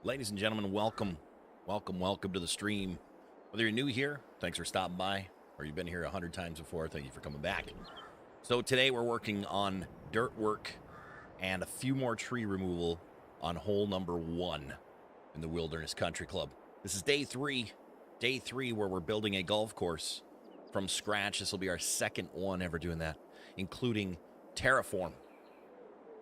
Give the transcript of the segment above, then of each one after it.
Ladies and gentlemen, welcome to the stream. Whether you're new here, thanks for stopping by, or you've been here 100 times before, thank you for coming back. So today we're working on dirt work and a few more tree removal on hole number 1 in the Wilderness Country Club. This is day three where we're building a golf course from scratch. This will be our second one ever doing that, including terraform.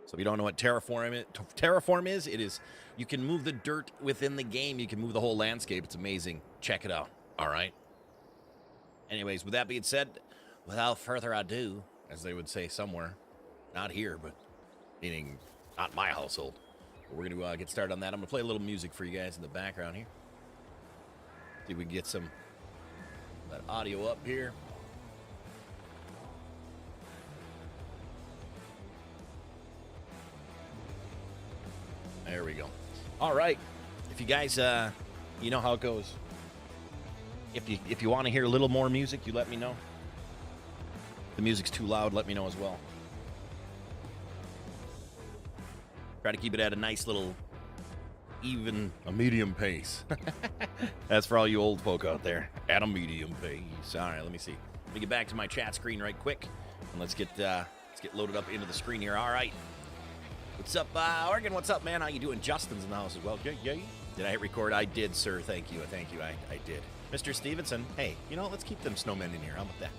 So if you don't know what terraform is, it is you can move the dirt within the game. You can move the whole landscape. It's amazing. Check it out. All right. Anyways, with that being said, without further ado, as they would say somewhere, not here, but meaning not my household. But we're going to get started on that. I'm going to play a little music for you guys in the background here. See if we can get some of that audio up here. There we go. All right. If you guys, you know how it goes. If you want to hear a little more music, you let me know. If the music's too loud, let me know as well. Try to keep it at a nice little, even a medium pace. That's for all you old folk out there. At a medium pace. All right, let me see. Let me get back to my chat screen right quick, and let's get loaded up into the screen here. All right. What's up, Oregon? What's up, man? How you doing? Justin's in the house as well. Yay. Did I hit record? I did, sir. Thank you. I did. Mr. Stevenson, hey, you know, let's keep them snowmen in here. How about that?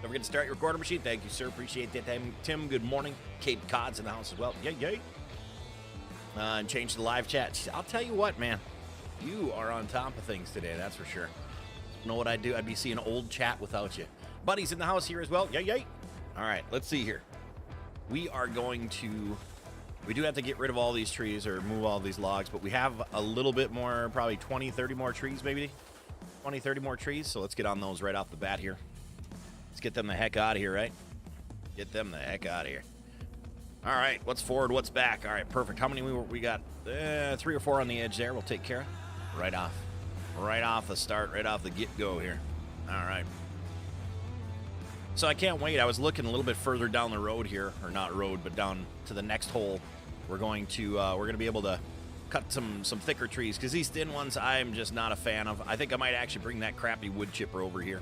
Don't forget to start your recorder machine. Thank you, sir. Appreciate that. Tim, good morning. Cape Cod's in the house as well. Yay. And change the live chat. I'll tell you what, man. You are on top of things today, that's for sure. You know what I'd do? I'd be seeing old chat without you. Buddy's in the house here as well. Yay. All right, let's see here. We are going to... We do have to get rid of all these trees or move all these logs, but we have a little bit more, probably 20, 30 more trees, maybe. 20, 30 more trees, so let's get on those right off the bat here. Let's get them the heck out of here, right? Get them the heck out of here. All right, what's forward, what's back? All right, perfect. How many we got? 3 or 4 on the edge there. We'll take care of right off the start, right off the get-go here. All right. So I can't wait. I was looking a little bit further down the road here, or not road, but down to the next hole. We're going to be able to cut some thicker trees, because these thin ones I'm just not a fan of. I think I might actually bring that crappy wood chipper over here.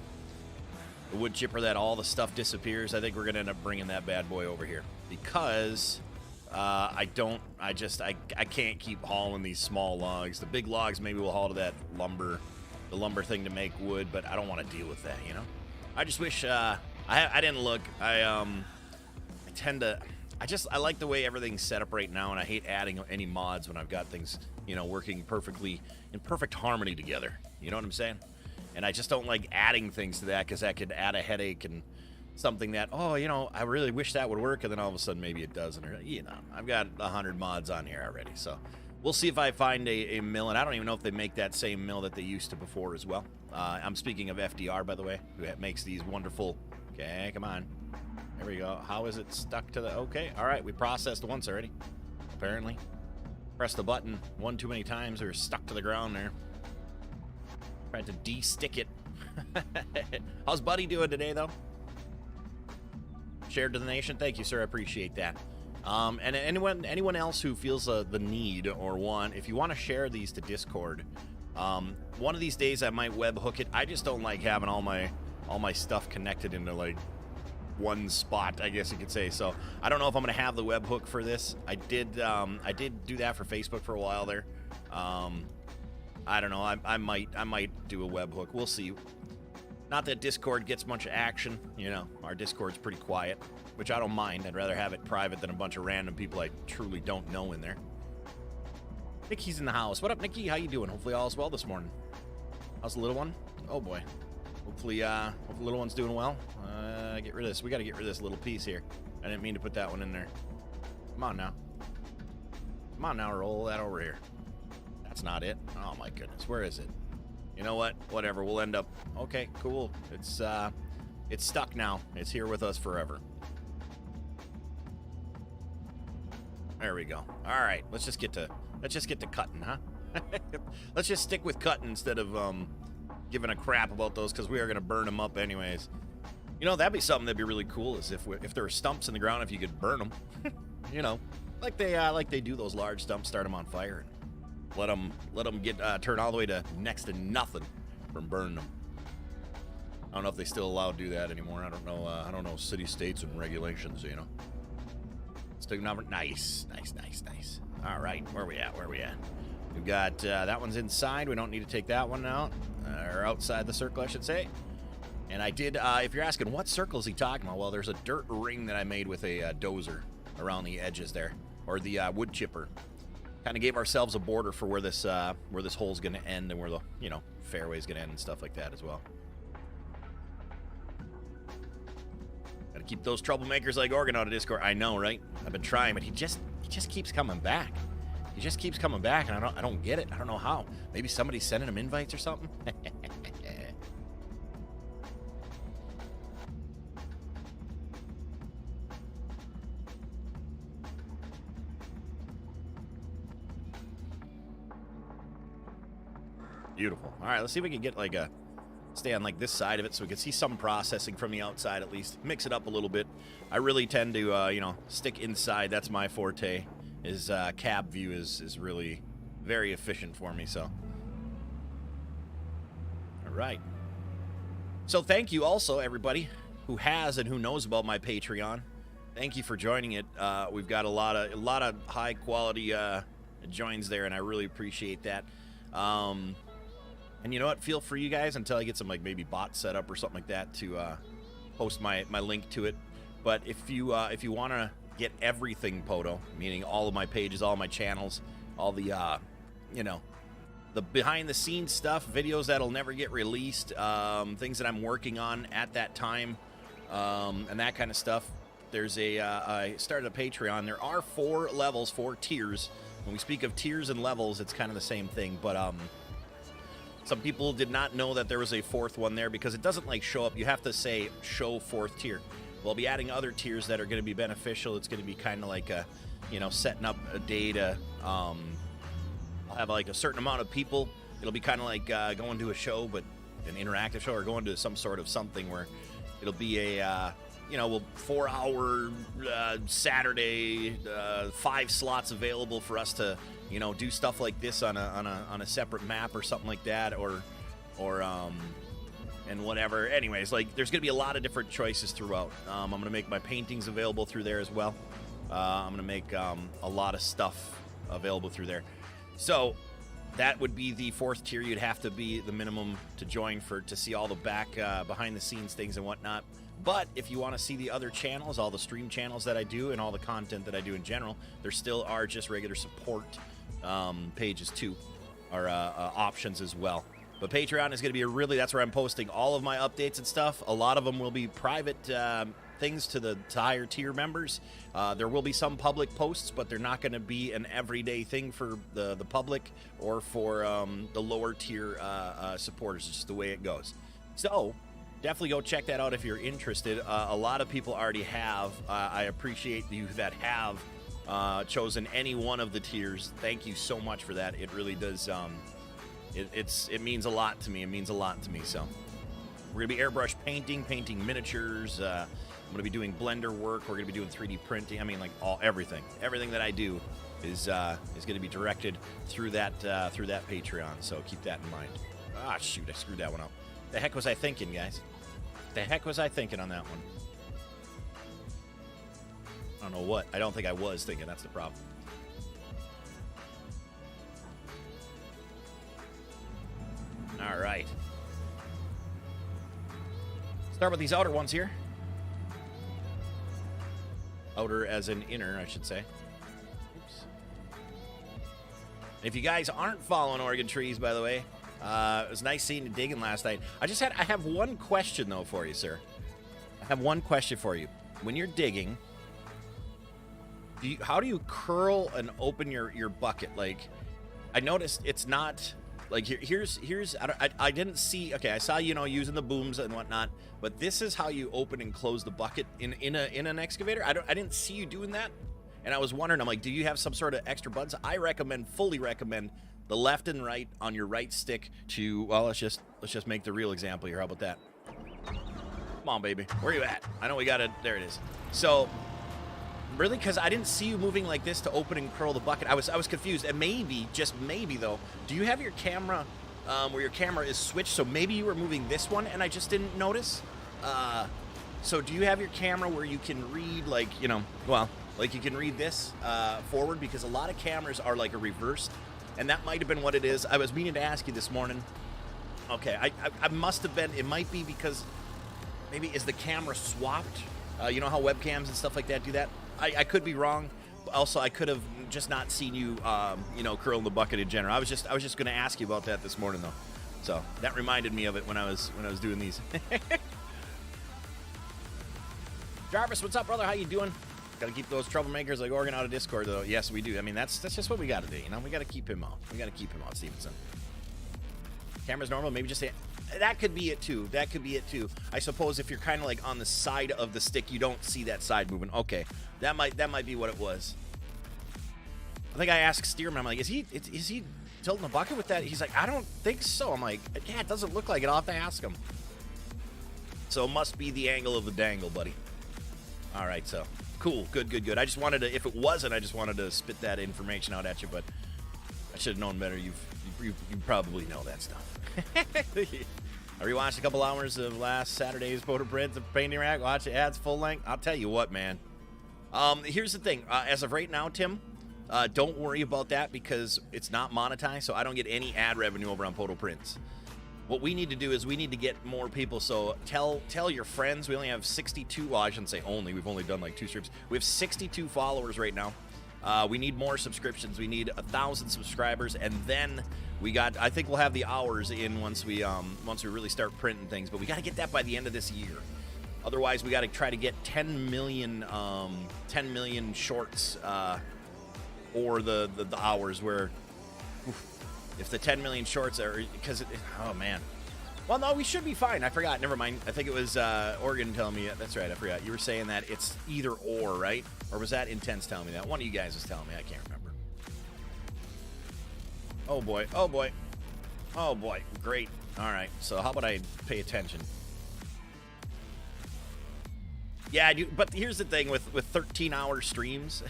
The wood chipper that all the stuff disappears. I think we're gonna end up bringing that bad boy over here, because I can't keep hauling these small logs. The big logs maybe we'll haul to that lumber thing to make wood, but I don't want to deal with that, you know. I just wish I didn't look. I like the way everything's set up right now, and I hate adding any mods when I've got things, you know, working perfectly in perfect harmony together. You know what I'm saying? And I just don't like adding things to that, because that could add a headache and something that, oh, you know, I really wish that would work, and then all of a sudden maybe it doesn't. Or, you know, I've got 100 mods on here already, so we'll see if I find a mill, and I don't even know if they make that same mill that they used to before as well. I'm speaking of FDR, by the way, who makes these wonderful. Okay, come on. There we go. How is it stuck to the... Okay, all right. We processed once already, apparently. Press the button one too many times, or stuck to the ground there. Tried to de-stick it. How's Buddy doing today, though? Shared to the nation. Thank you, sir. I appreciate that. And anyone else who feels the need or want, if you want to share these to Discord, one of these days I might webhook it. I just don't like having all my stuff connected into like one spot, I guess you could say. So I don't know if I'm gonna have the webhook for this. I did do that for Facebook for a while there. I don't know. I might do a webhook. We'll see. Not that Discord gets much action. You know, our Discord's pretty quiet, which I don't mind. I'd rather have it private than a bunch of random people I truly don't know in there. Nikki's in the house. What up, Nikki? How you doing? Hopefully all is well this morning. How's the little one? Oh boy. Hopefully the little one's doing well. Get rid of this. We got to get rid of this little piece here. I didn't mean to put that one in there. Come on now. Come on now, roll that over here. That's not it. Oh my goodness. Where is it? You know what? Whatever. We'll end up... Okay, cool. It's stuck now. It's here with us forever. There we go. All right. Let's just get to cutting, huh? Let's just stick with cutting instead of giving a crap about those, because we are going to burn them up anyways. You know, that'd be something that'd be really cool, is if there were stumps in the ground, if you could burn them. You know, like they do those large stumps, start them on fire. Let them get turn all the way to next to nothing from burning them. I don't know if they still allow to do that anymore. I don't know. I don't know city, states, and regulations. You know. Stick number. Nice. All right, where we at? We've got that one's inside. We don't need to take that one out, or outside the circle, I should say. And I did. If you're asking what circle is he talking about, well, there's a dirt ring that I made with a dozer around the edges there, or the wood chipper. Kind of gave ourselves a border for where this hole's going to end and where the fairway's going to end and stuff like that as well. Got to keep those troublemakers like Oregon out of Discord. I know, right? I've been trying, but he just keeps coming back. He just keeps coming back, and I don't get it. I don't know how. Maybe somebody's sending him invites or something. Beautiful. All right, let's see if we can get like stay on like this side of it so we can see some processing from the outside at least. Mix it up a little bit. I really tend to, stick inside. That's my forte. Is cab view is really very efficient for me, so. All right. So thank you also, everybody who has and who knows about my Patreon. Thank you for joining it. We've got a lot of high quality joins there, and I really appreciate that. And you know what? Feel free, you guys, until I get some like maybe bot set up or something like that to post my link to it. But if you want to get everything PODO, meaning all of my pages, all my channels, all the the behind the scenes stuff, videos that'll never get released, things that I'm working on at that time, and that kind of stuff. There's I started a Patreon. There are 4 levels, 4 tiers. When we speak of tiers and levels, it's kind of the same thing, but some people did not know that there was a 4th one there because it doesn't like show up. You have to say show 4th tier. We'll be adding other tiers that are going to be beneficial. It's going to be kind of like a, setting up a day to, I'll have like a certain amount of people. It'll be kind of like going to a show, but an interactive show, or going to some sort of something where it'll be a, 4-hour Saturday, 5 slots available for us to, do stuff like this on a separate map or something like that, or and whatever. Anyways, like there's gonna be a lot of different choices throughout. I'm gonna make my paintings available through there as well. I'm gonna make a lot of stuff available through there. So that would be the 4th tier. You'd have to be the minimum to join to see all the back behind the scenes things and whatnot. But if you want to see the other channels, all the stream channels that I do and all the content that I do in general, there still are just regular support pages too, or options as well. But Patreon is going to be that's where I'm posting all of my updates and stuff. A lot of them will be private things to the higher tier members. There will be some public posts, but they're not going to be an everyday thing for the public or for the lower tier supporters. It's just the way it goes. So definitely go check that out if you're interested. A lot of people already have. I appreciate you that have chosen any one of the tiers. Thank you so much for that. It really does. It means a lot to me. It means a lot to me. So we're gonna be airbrush painting miniatures. I'm gonna be doing blender work. We're gonna be doing 3D printing. I mean, like everything that I do is gonna be directed through that Patreon. So keep that in mind. Ah, shoot! I screwed that one up. The heck was I thinking, guys? The heck was I thinking on that one? I don't know what. I don't think I was thinking. That's the problem. All right. Start with these outer ones here. Outer as in inner, I should say. Oops. If you guys aren't following Oregon Trees, by the way, it was nice seeing you digging last night. I have one question, though, for you, sir. I have one question for you. When you're digging, how do you curl and open your bucket? Like, I noticed it's not... Like, here's I didn't see... Okay, I saw, using the booms and whatnot, but this is how you open and close the bucket in an excavator. I didn't see you doing that, and I was wondering, I'm like, do you have some sort of extra buttons? I fully recommend the left and right on your right stick to... Well, let's just make the real example here. How about that? Come on, baby. Where you at? I know we got it. There it is. So... Really? Because I didn't see you moving like this to open and curl the bucket. I was confused. And maybe, just maybe though, do you have your camera where your camera is switched? So maybe you were moving this one and I just didn't notice. So do you have your camera where you can read, like, you know, well, like you can read this forward? Because a lot of cameras are like a reversed, and that might have been what it is. I was meaning to ask you this morning. Okay, I must have been. It might be because maybe is the camera swapped? You know how webcams and stuff like that do that? I could be wrong. Also, I could have just not seen you, you know, curling the bucket in general. I was just going to ask you about that this morning, though. So that reminded me of it when I was doing these. Jarvis, what's up, brother? How you doing? Got to keep those troublemakers like Oregon out of Discord, though. Yes, we do. I mean, that's just what we got to do. You know, we got to keep him out. We got to keep him out, Stevenson. Camera's normal. Maybe just say that could be it too. That could be it too. I suppose if you're kind of like on the side of the stick, you don't see that side moving. Okay, that might be what it was. I think I asked Steerman. I'm like, is he tilting the bucket with that? He's like, I don't think so. I'm like, yeah, it doesn't look like it. I'll have to ask him. So it must be the angle of the dangle, buddy. All right, so cool, good. I just wanted to, if it wasn't, I just wanted to spit that information out at you, but I should have known better. You probably know that stuff. I rewatched a couple hours of last Saturday's PODO Prints of Painting Rack. Watch it, ads full length. I'll tell you what, man. Here's the thing. As of right now, Tim, don't worry about that because it's not monetized, so I don't get any ad revenue over on PODO Prints. What we need to do is we need to get more people. So tell your friends. We only have 62. Well, I shouldn't say only. We've only done like 2 streams. We have 62 followers right now. We need more subscriptions. We need 1,000 subscribers, and then we got. I think we'll have the hours in once we really start printing things. But we got to get that by the end of this year. Otherwise, we got to try to get 10 million shorts or the hours where. If the 10 million shorts are, because, oh man. Well, no, we should be fine. I forgot. Never mind. I think it was Oregon telling me. That's right. I forgot. You were saying that it's either or, right? Or was that Intense telling me that? One of you guys was telling me. I can't remember. Oh boy. Oh boy. Oh boy. Great. All right. So how about I pay attention? Yeah, but here's the thing with 13-hour streams.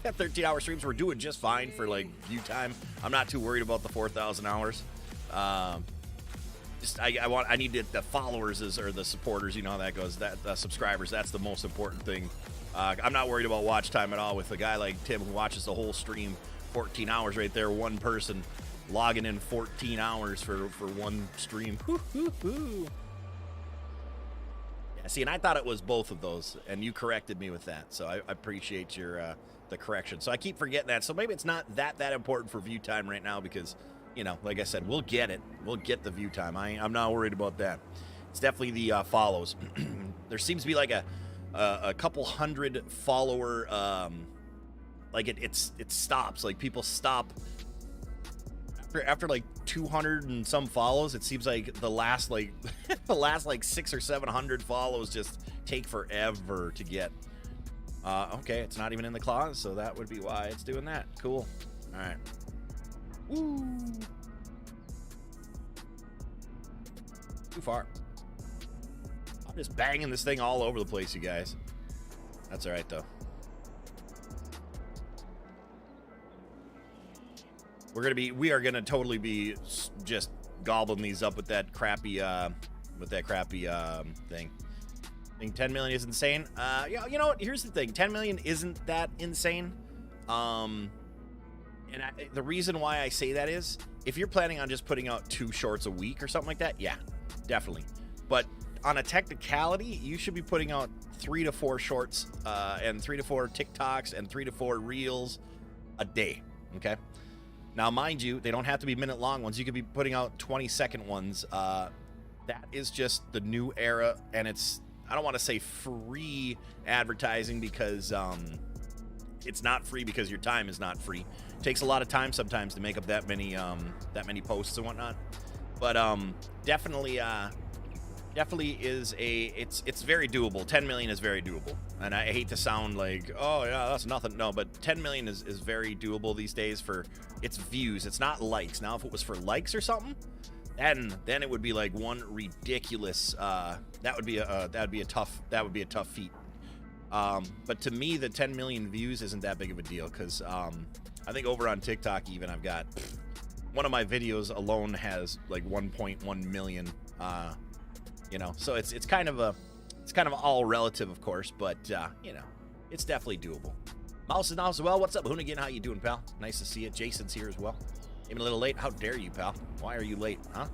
13-hour streams, we're doing just fine for like view time. I'm not too worried about the 4,000 hours. I need the followers or the supporters. You know how that goes. That subscribers. That's the most important thing. I'm not worried about watch time at all with a guy like Tim who watches the whole stream. 14 hours right there. One person logging in 14 hours for one stream. Woo-hoo-hoo. See, and I thought it was both of those, and you corrected me with that, so I appreciate your the correction. So I keep forgetting that, so maybe it's not that important for view time right now because, you know, like I said, we'll get it. We'll get the view time. I'm not worried about that. It's definitely the follows. There seems to be like a couple hundred follower, like it stops. Like people stop. After like 200 and some follows, it seems like the last like 600 or 700 follows just take forever to get. Okay, it's not even in the clause, so that would be why it's doing that. Cool. All right. Woo. Too far. I'm just banging this thing all over the place, you guys. That's all right though. We are gonna totally be just gobbling these up with that crappy thing. I think 10 million is insane. Yeah, you know what? Here's the thing: 10 million isn't that insane. The reason why I say that is, if you're planning on just putting out 2 shorts a week or something like that, yeah, definitely. But on a technicality, you should be putting out 3 to 4 shorts and 3 to 4 TikToks and 3 to 4 reels a day. Okay. Now, mind you, they don't have to be minute-long ones. You could be putting out 20-second ones. That is just the new era, and it's, I don't want to say free advertising because it's not free because your time is not free. It takes a lot of time sometimes to make up that many posts and whatnot. But definitely is it's very doable. 10 million is very doable. And I hate to sound like, oh yeah, that's nothing. No, but 10 million is very doable these days for its views. It's not likes. Now, if it was for likes or something, then it would be like one ridiculous. That would be a tough feat. But to me, the 10 million views isn't that big of a deal, because I think over on TikTok even, I've got one of my videos alone has like 1.1 million. You know, so it's kind of all relative, of course, but you know, it's definitely doable. Mouse is now as well. What's up, Hoonigan? How you doing, pal? Nice to see you. Jason's here as well. Even a little late. How dare you, pal? Why are you late, huh?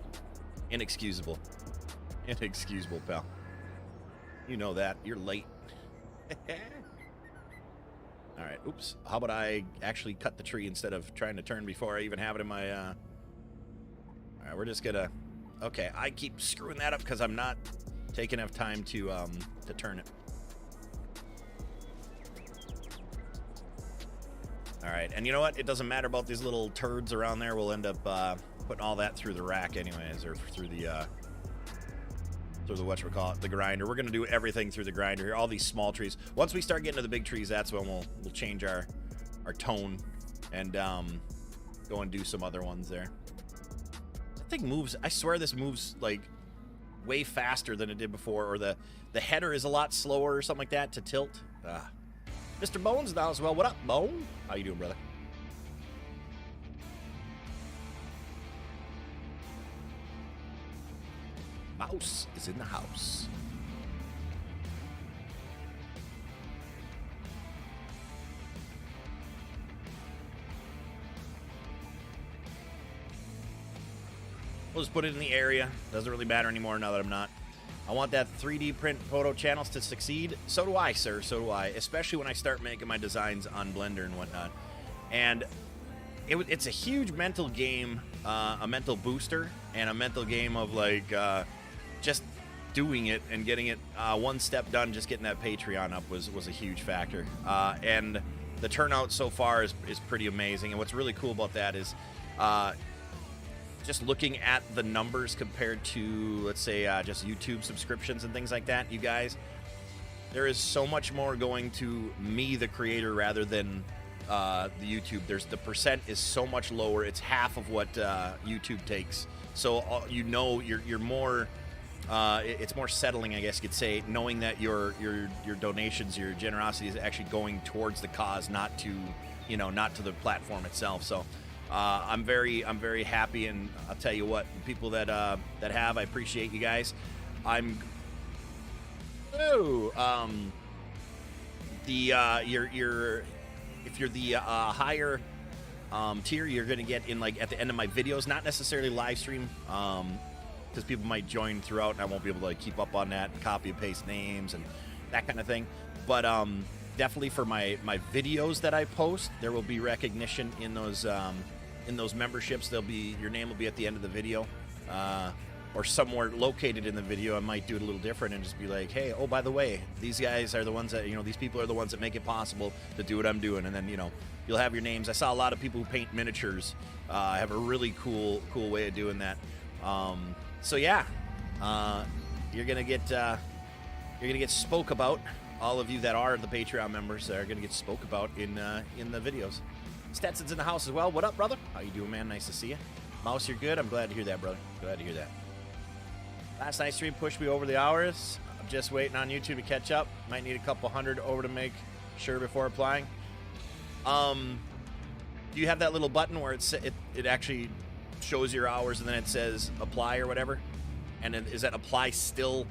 Inexcusable. Inexcusable, pal. You know that. You're late. All right. Oops. How about I actually cut the tree instead of trying to turn before I even have it in my... All right, we're just gonna... Okay, I keep screwing that up because I'm not taking enough time to turn it. All right, and you know what? It doesn't matter about these little turds around there. We'll end up putting all that through the rack anyways, or through the whatchamacallit, the grinder. We're gonna do everything through the grinder here. All these small trees. Once we start getting to the big trees, that's when we'll change our tone and go and do some other ones there. That thing moves. I swear this moves like way faster than it did before, or the header is a lot slower or something like that to tilt. Mr. Bones now as well. What up, Bone? How you doing, brother? Mouse is in the house. We'll just put it in the area. Doesn't really matter anymore now that I'm not. I want that 3D print PODO channels to succeed. So do I, sir. So do I. Especially when I start making my designs on Blender and whatnot. And it's a huge mental game, a mental booster, and a mental game of like just doing it and getting it one step done. Just getting that Patreon up was a huge factor. And the turnout so far is pretty amazing. And what's really cool about that is just looking at the numbers compared to, let's say, just YouTube subscriptions and things like that, you guys, there is so much more going to me, the creator, rather than the YouTube. The percent is so much lower. It's half of what YouTube takes. So you know, you're more. It's more settling, I guess you could say, knowing that your donations, your generosity is actually going towards the cause, not to the platform itself. So. I'm very happy, and I'll tell you what, people that have, I appreciate you guys. If you're the higher tier, you're gonna get in like at the end of my videos, not necessarily live stream, because people might join throughout, and I won't be able to like, keep up on that, and copy and paste names and that kind of thing. But definitely for my videos that I post, there will be recognition in those memberships. Your name will be at the end of the video, or somewhere located in the video. I might do it a little different and just be like, hey, oh, by the way, these guys are the ones that, these people are the ones that make it possible to do what I'm doing. And then, you'll have your names. I saw a lot of people who paint miniatures have a really cool way of doing that. So yeah, you're gonna get spoke about. All of you that are the Patreon members are gonna get spoke about in the videos. Stetson's in the house as well. What up, brother? How you doing, man? Nice to see you. Mouse, you're good? I'm glad to hear that, brother. Glad to hear that. Last night's stream pushed me over the hours. I'm just waiting on YouTube to catch up. Might need a couple hundred over to make sure before applying. Do you have that little button where it actually shows your hours and then it says apply or whatever? And is that apply still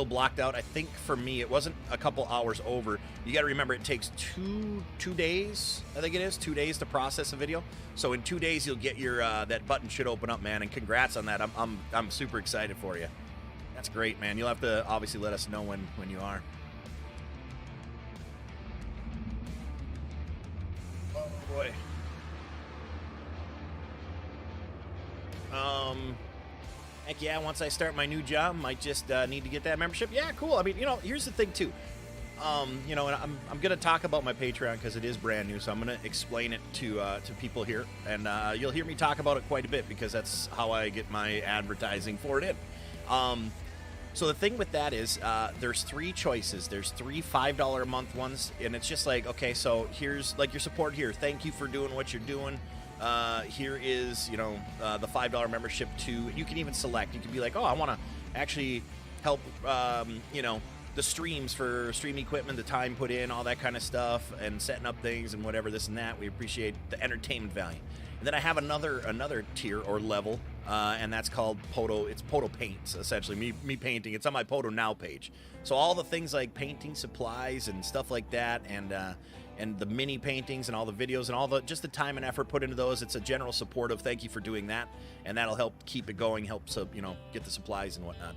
blocked out? I think for me it wasn't a couple hours over. You got to remember it takes two days. I think it is 2 days to process a video. So in 2 days you'll get your that button should open up, man. And congrats on that. I'm super excited for you. That's great, man. You'll have to obviously let us know when you are. Oh boy. Heck yeah, once I start my new job, might just need to get that membership. Yeah, cool. I mean, here's the thing, too. And I'm going to talk about my Patreon because it is brand new, so I'm going to explain it to people here. And you'll hear me talk about it quite a bit because that's how I get my advertising for it in. So the thing with that is there's 3 choices. There's 3 $5 a month ones, and it's just like, okay, so here's like your support here. Thank you for doing what you're doing. Here is, the $5 membership too. You can even select. You can be like, oh, I want to actually help, the streams for stream equipment, the time put in, all that kind of stuff, and setting up things and whatever, this and that. We appreciate the entertainment value. And then I have another tier or level, and that's called PODO. It's PODO Paints, essentially. Me painting. It's on my PODO Now page. So all the things like painting supplies and stuff like that, and the mini paintings and all the videos and all the just the time and effort put into those. It's a general support of thank you for doing that, and that'll help keep it going, helps get the supplies and whatnot.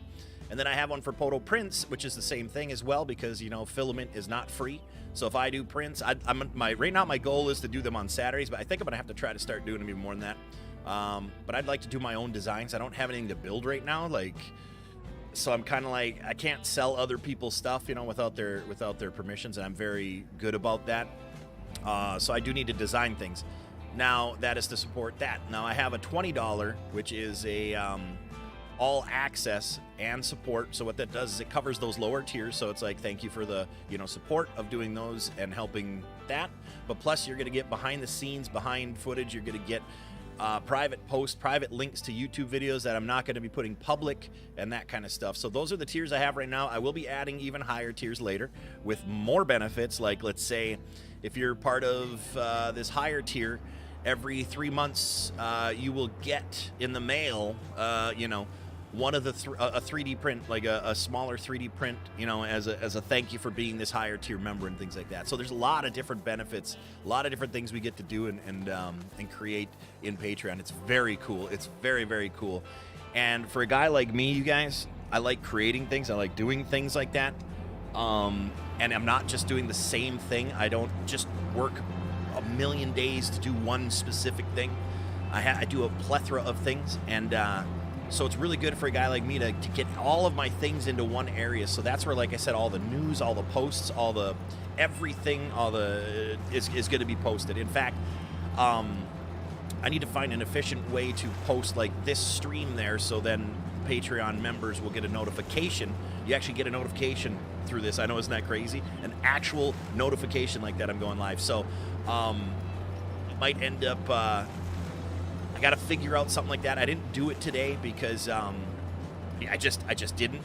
And then I have one for PODO Prints, which is the same thing as well, because filament is not free. So if I do prints, right now my goal is to do them on Saturdays, but I think I'm gonna have to try to start doing them even more than that. But I'd like to do my own designs. I don't have anything to build right now, so I'm kind of like, I can't sell other people's stuff, without their permissions, and I'm very good about that. So I do need to design things. Now that is to support that. Now I have a $20, which is a all access and support. So what that does is it covers those lower tiers. So it's like, thank you for the support of doing those and helping that. But plus you're gonna get behind the scenes, behind footage. You're gonna get private posts, private links to YouTube videos that I'm not going to be putting public, and that kind of stuff. So those are the tiers I have right now. I will be adding even higher tiers later with more benefits. Like, let's say if you're part of this higher tier, every 3 months you will get in the mail one of the a 3D print, like a smaller 3D print, as a thank you for being this higher tier member and things like that. So there's a lot of different benefits, a lot of different things we get to do and create in Patreon. It's very cool. It's very, very cool. And for a guy like me, you guys, I like creating things. I like doing things like that. And I'm not just doing the same thing. I don't just work a million days to do one specific thing. I do a plethora of things, and so it's really good for a guy like me to get all of my things into one area. So that's where, like I said, all the news, all the posts, all the everything, is going to be posted. In fact, I need to find an efficient way to post like this stream there, so then Patreon members will get a notification. You actually get a notification through this. I know, isn't that crazy? An actual notification like that I'm going live. So it might end up I got to figure out something like that. I didn't do it today because I just didn't.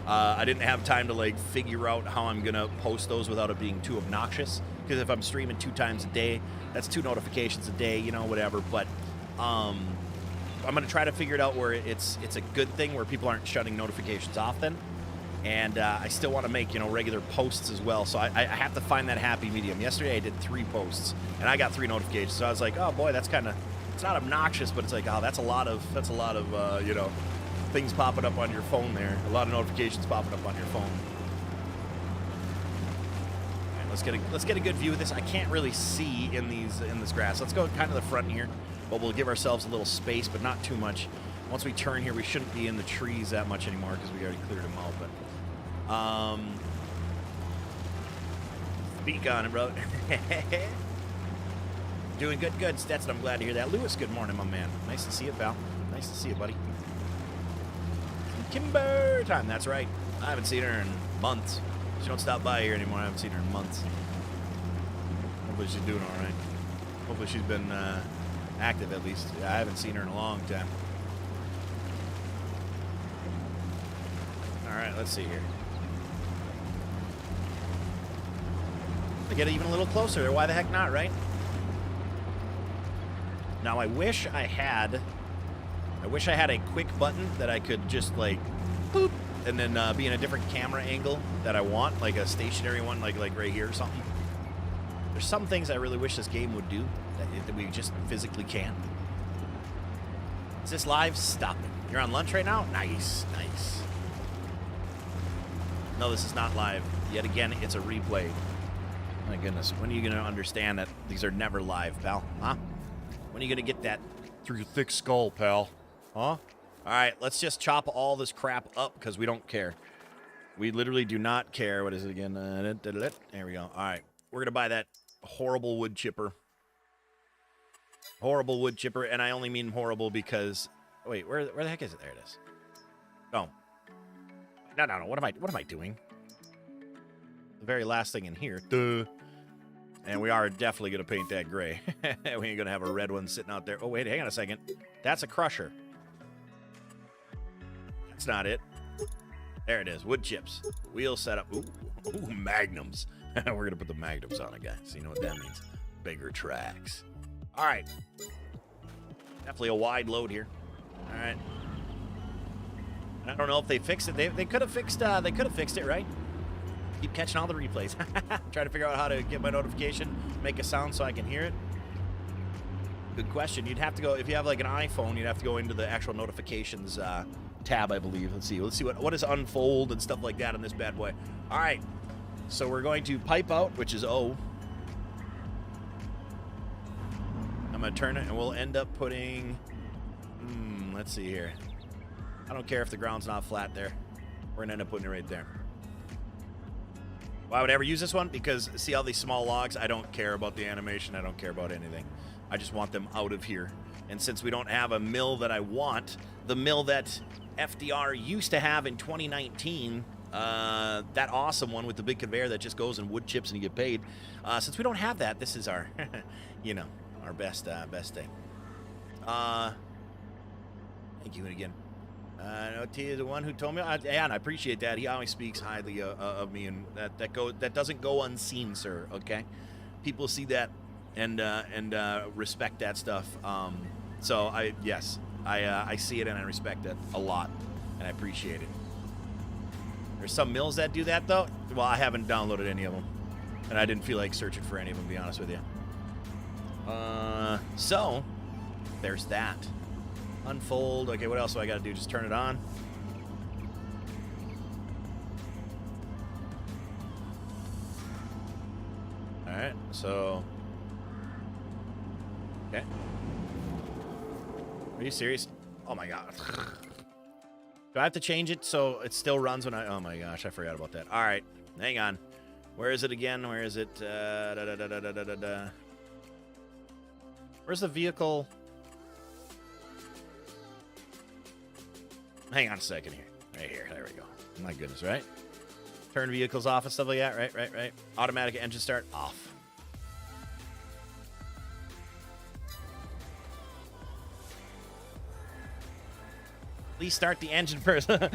I didn't have time to figure out how I'm gonna post those without it being too obnoxious. Because if I'm streaming 2 times a day, that's 2 notifications a day, whatever. But I'm gonna try to figure it out where it's a good thing where people aren't shutting notifications off then. And I still want to make regular posts as well. So I have to find that happy medium. Yesterday I did 3 posts and I got 3 notifications. So I was like, oh boy, that's kind of. It's not obnoxious, but it's like, oh, that's a lot of things popping up on your phone there. A lot of notifications popping up on your phone. All right, let's get a good view of this. I can't really see in this grass. Let's go kind of the front here, but we'll give ourselves a little space, but not too much. Once we turn here, we shouldn't be in the trees that much anymore because we already cleared them out. But speak on it, bro. Doing good, Stetson. I'm glad to hear that. Lewis, good morning, my man. Nice to see you, pal. Nice to see you, buddy. Kimber time. That's right. I haven't seen her in months. She don't stop by here anymore. I haven't seen her in months. Hopefully she's doing all right. Hopefully she's been active at least. Yeah, I haven't seen her in a long time. All right, let's see here. I get even a little closer there. Why the heck not, right? Now I wish I had a quick button that I could just boop, and then be in a different camera angle that I want, like a stationary one, like right here or something. There's some things I really wish this game would do that we just physically can't. Is this live? Stop it. You're on lunch right now? Nice. No, this is not live. Yet again, it's a replay. My goodness, when are you going to understand that these are never live, pal? Huh? When are you going to get that through your thick skull, pal? Huh? All right, let's just chop all this crap up because we don't care. We literally do not care. What is it again? There we go. All right, we're going to buy that horrible wood chipper. Horrible wood chipper, and I only mean horrible because... Wait, where the heck is it? There it is. Oh. No. What am I doing? The very last thing in here. Duh. And we are definitely going to paint that gray. We ain't going to have a red one sitting out there. Oh, wait, hang on a second. That's a crusher. That's not it. There it is. Wood chips. Wheel setup. Ooh, magnums. We're going to put the magnums on it, guys. You know what that means. Bigger tracks. All right. Definitely a wide load here. All right. I don't know if they fixed it. They could have fixed it, right? Keep catching all the replays. Trying to figure out how to get my notification, make a sound so I can hear it. Good question. You'd have to go, if you have like an iPhone, you'd have to go into the actual notifications tab, I believe. Let's see what is unfold and stuff like that on this bad boy. All right. So we're going to pipe out, which is O. I'm going to turn it, and we'll end up putting, let's see here. I don't care if the ground's not flat there. We're going to end up putting it right there. Why would I ever use this one? Because see all these small logs? I don't care about the animation. I don't care about anything. I just want them out of here. And since we don't have a mill that I want, the mill that FDR used to have in 2019, that awesome one with the big conveyor that just goes in wood chips and you get paid. Since we don't have that, this is our, you know, our best day. Thank you again. No, T is the one who told me. And I appreciate that. He always speaks highly of me, and that doesn't go unseen, sir. Okay, people see that and respect that stuff. So I see it and I respect it a lot, and I appreciate it. There's some mills that do that though. Well, I haven't downloaded any of them, and I didn't feel like searching for any of them, to be honest with you. So there's that. Unfold. Okay, what else do I got to do? Just turn it on. All right, so. Okay. Are you serious? Oh my god. Do I have to change it so it still runs when I... Oh my gosh, I forgot about that. All right, hang on. Where is it again? Where is it? Where's the vehicle? Hang on a second here. Right here. There we go. My goodness, right? Turn vehicles off and stuff like that. Right. Automatic engine start off. Please start the engine first. There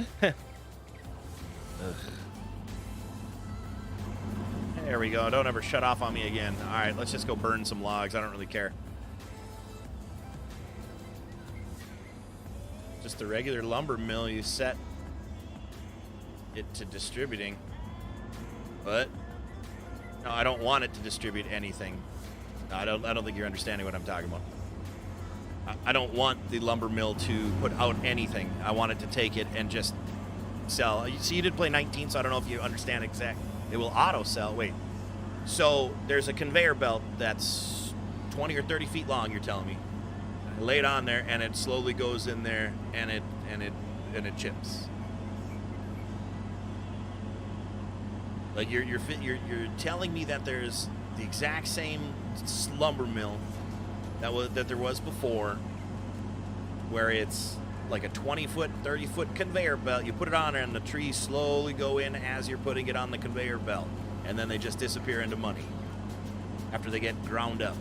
we go. Don't ever shut off on me again. All right, let's just go burn some logs. I don't really care. Just the regular lumber mill, you set it to distributing. But no, I don't want it to distribute anything. No, I don't think you're understanding what I'm talking about. I don't want the lumber mill to put out anything. I want it to take it and just sell. See, you did play 19, so I don't know if you understand exactly. It will auto sell. Wait. So there's a conveyor belt that's 20 or 30 feet long, you're telling me. I lay it on there and it slowly goes in there and it chips. Like you're telling me that there's the exact same lumber mill that there was before, where it's like a 20-foot, 30-foot conveyor belt. You put it on there, and the trees slowly go in as you're putting it on the conveyor belt, and then they just disappear into money after they get ground up.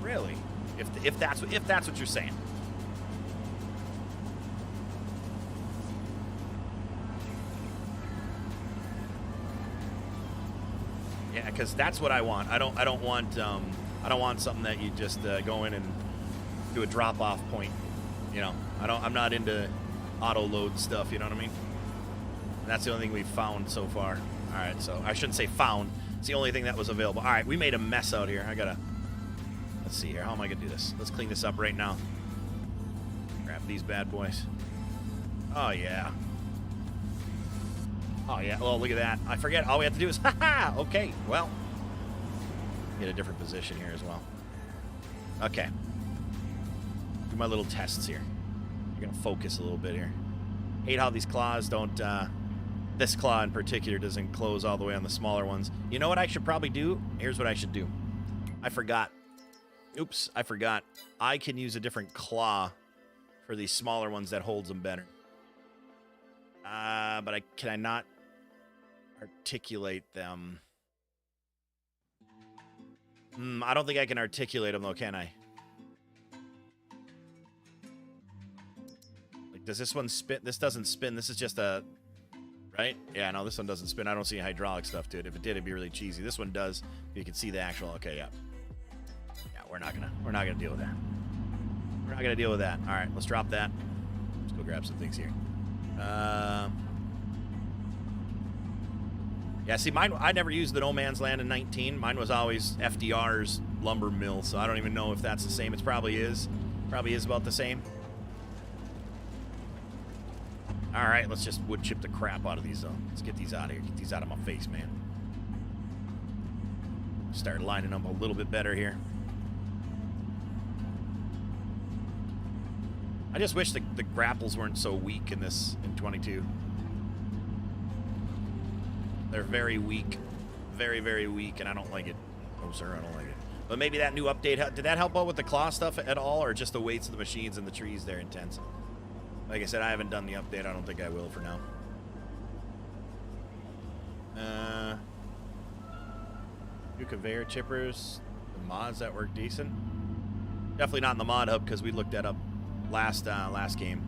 Really? If that's what you're saying. Yeah, because that's what I want. I don't want something that you just go in and do a drop-off point. You know, I'm not into auto load stuff. You know what I mean? And that's the only thing we've found so far. All right, so I shouldn't say found. It's the only thing that was available. All right, we made a mess out here. Let's see here. How am I gonna do this? Let's clean this up right now. Grab these bad boys. Oh yeah. Oh yeah. Well, look at that. I forget. All we have to do is okay. Well. Get a different position here as well. Okay. Do my little tests here. You're gonna focus a little bit here. Hate how these claws don't, this claw in particular doesn't close all the way on the smaller ones. You know what I should probably do? Here's what I should do. I forgot. Oops, I forgot. I can use a different claw for these smaller ones that holds them better. But can I not articulate them? I don't think I can articulate them, though, can I? Like, does this one spin? This doesn't spin. This is just a Right? Yeah, no, this one doesn't spin. I don't see hydraulic stuff to it. If it did, it'd be really cheesy. This one does. You can see the actual. Okay, yeah. Yeah, we're not gonna deal with that. We're not gonna deal with that. All right, let's drop that. Let's go grab some things here. Yeah, see, mine. I never used the No Man's Land in 19. Mine was always FDR's lumber mill, so I don't even know if that's the same. It probably is. Probably is about the same. All right, let's just wood chip the crap out of these, though. Let's get these out of here. Get these out of my face, man. Start lining up a little bit better here. I just wish the grapples weren't so weak in this, in 22. They're very weak. Very, very weak, and I don't like it. Oh, sir, I don't like it. But maybe that new update, did that help out with the claw stuff at all, or just the weights of the machines and the trees, they're intense? Like I said, I haven't done the update. I don't think I will for now. New conveyor chippers, the mods that work decent. Definitely not in the mod hub because we looked that up last game.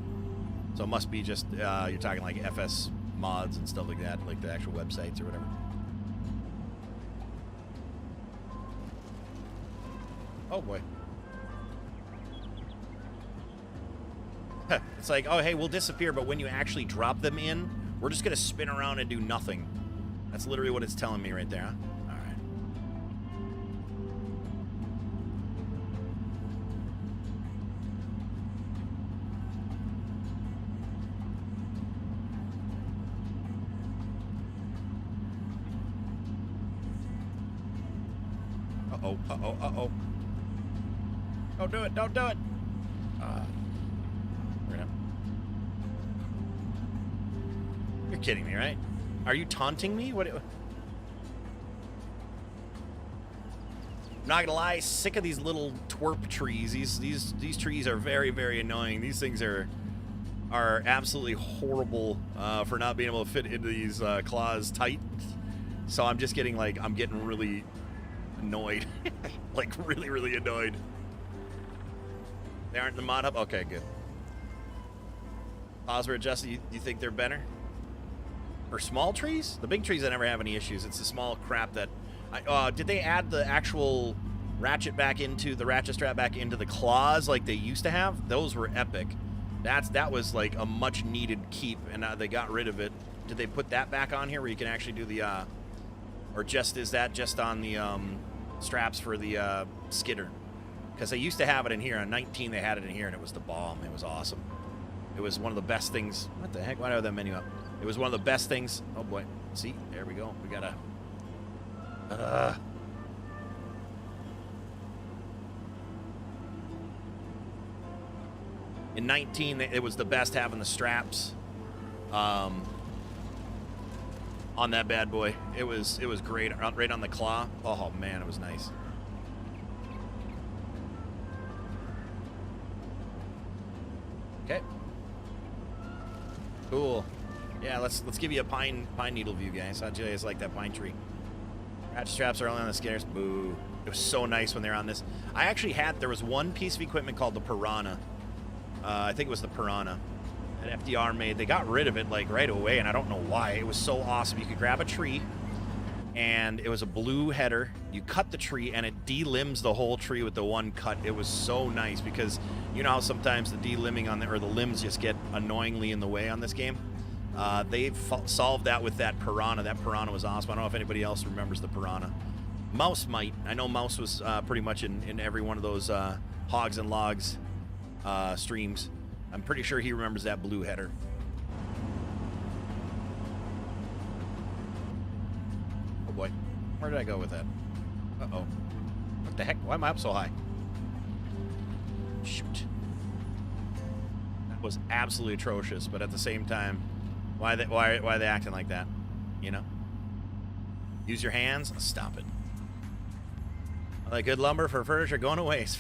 So it must be just you're talking like FS mods and stuff like that, like the actual websites or whatever. Oh boy. It's like, oh, hey, we'll disappear, but when you actually drop them in, we're just going to spin around and do nothing. That's literally what it's telling me right there, huh? All right. Uh-oh, uh-oh, uh-oh. Don't do it, don't do it. You're kidding me, right? Are you taunting me? What? I'm not gonna lie, sick of these little twerp trees. These trees are very, very annoying. These things are absolutely horrible for not being able to fit into these claws tight. So I'm just getting like, I'm getting really annoyed. Like really, really annoyed. They aren't in the mod hub? Okay, good. Pause were adjusted. You think they're better? For small trees? The big trees I never have any issues. It's the small crap that... did they add the actual ratchet strap back into the claws like they used to have? Those were epic. That was like a much needed keep, and they got rid of it. Did they put that back on here where you can actually do the... or just is that just on the straps for the skidder? Because they used to have it in here. On 19 they had it in here, and it was the bomb. It was awesome. It was one of the best things. What the heck? Why do I have that menu up? It was one of the best things. Oh boy. See, there we go. We gotta. In 19, it was the best having the straps on that bad boy. It was great. Right on the claw. Oh man, it was nice. Okay. Cool. Yeah, let's give you a pine needle view, guys. How'd you guys like that pine tree? Ratchet straps are only on the skidders. Boo. It was so nice when they were on this. I actually there was one piece of equipment called the Piranha. I think it was the Piranha that FDR made. They got rid of it like right away, and I don't know why. It was so awesome. You could grab a tree, and it was a blue header. You cut the tree, and it delimbs the whole tree with the one cut. It was so nice because you know how sometimes the delimbing or the limbs just get annoyingly in the way on this game. They've solved that with that Piranha. That Piranha was awesome. I don't know if anybody else remembers the Piranha. Mouse might. I know Mouse was pretty much in every one of those Hogs and Logs streams. I'm pretty sure he remembers that blue header. Oh boy. Where did I go with that? Uh-oh. What the heck? Why am I up so high? Shoot. That was absolutely atrocious, but at the same time, why are they acting like that? You know? Use your hands? Stop it. All that good lumber for furniture going to waste.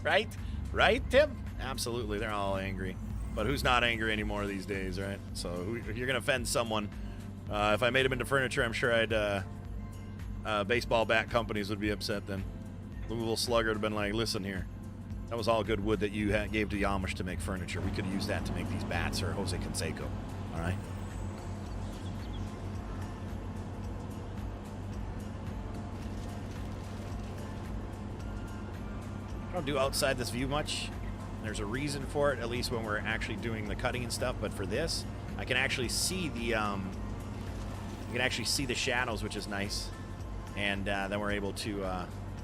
Right? Right, Tim? Absolutely. They're all angry. But who's not angry anymore these days, right? So you're going to offend someone. If I made them into furniture, I'm sure baseball bat companies would be upset then. Louisville Slugger would have been like, listen here. That was all good wood that you gave to the Amish to make furniture. We could have used that to make these bats or Jose Canseco. All right? don't do outside this view much. There's a reason for it, at least when we're actually doing the cutting and stuff. But for this, I can actually see the shadows, which is nice. And then we're able to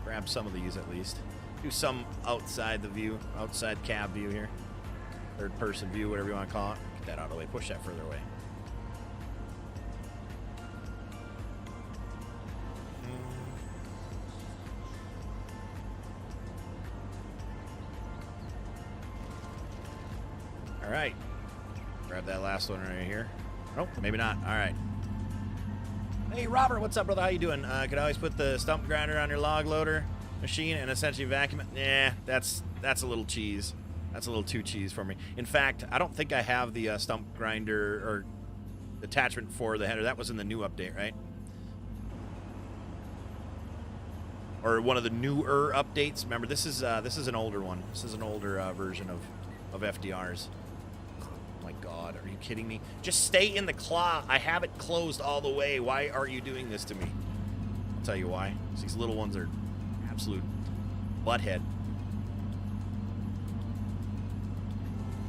grab some of these at least. Do some outside the view, outside cab view here. Third person view, whatever you want to call it. Get that out of the way. Push that further away. All right. Grab that last one right here. Nope, maybe not. All right. Hey, Robert, what's up, brother? How you doing? Could I always put the stump grinder on your log loader machine and essentially vacuum it? Nah, that's a little cheese. That's a little too cheese for me. In fact, I don't think I have the stump grinder or attachment for the header. That was in the new update, right? Or one of the newer updates. Remember, this is an older one. This is an older version of FDRs. Oh my God, are you kidding me? Just stay in the claw. I have it closed all the way. Why are you doing this to me? I'll tell you why. These little ones are absolute butthead.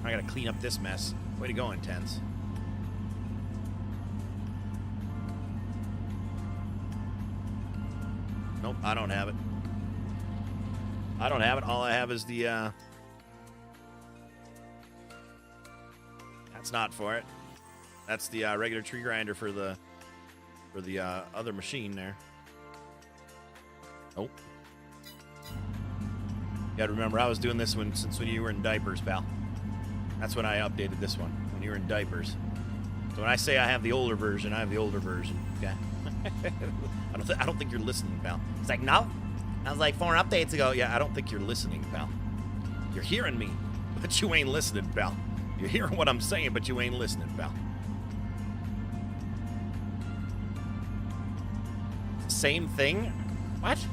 I gotta clean up this mess. Way to go, Intense. Nope, I don't have it. I don't have it. All I have is the that's not for it. That's the regular tree grinder for the other machine there. Oh. You gotta remember, I was doing this since when you were in diapers, pal. That's when I updated this one, when you were in diapers. So when I say I have the older version, I have the older version. Okay. I don't think you're listening, pal. It's like, no. I was like 4 updates ago. Yeah, I don't think you're listening, pal. You're hearing me, but you ain't listening, pal. You're hearing what I'm saying, but you ain't listening, pal. Same thing? What?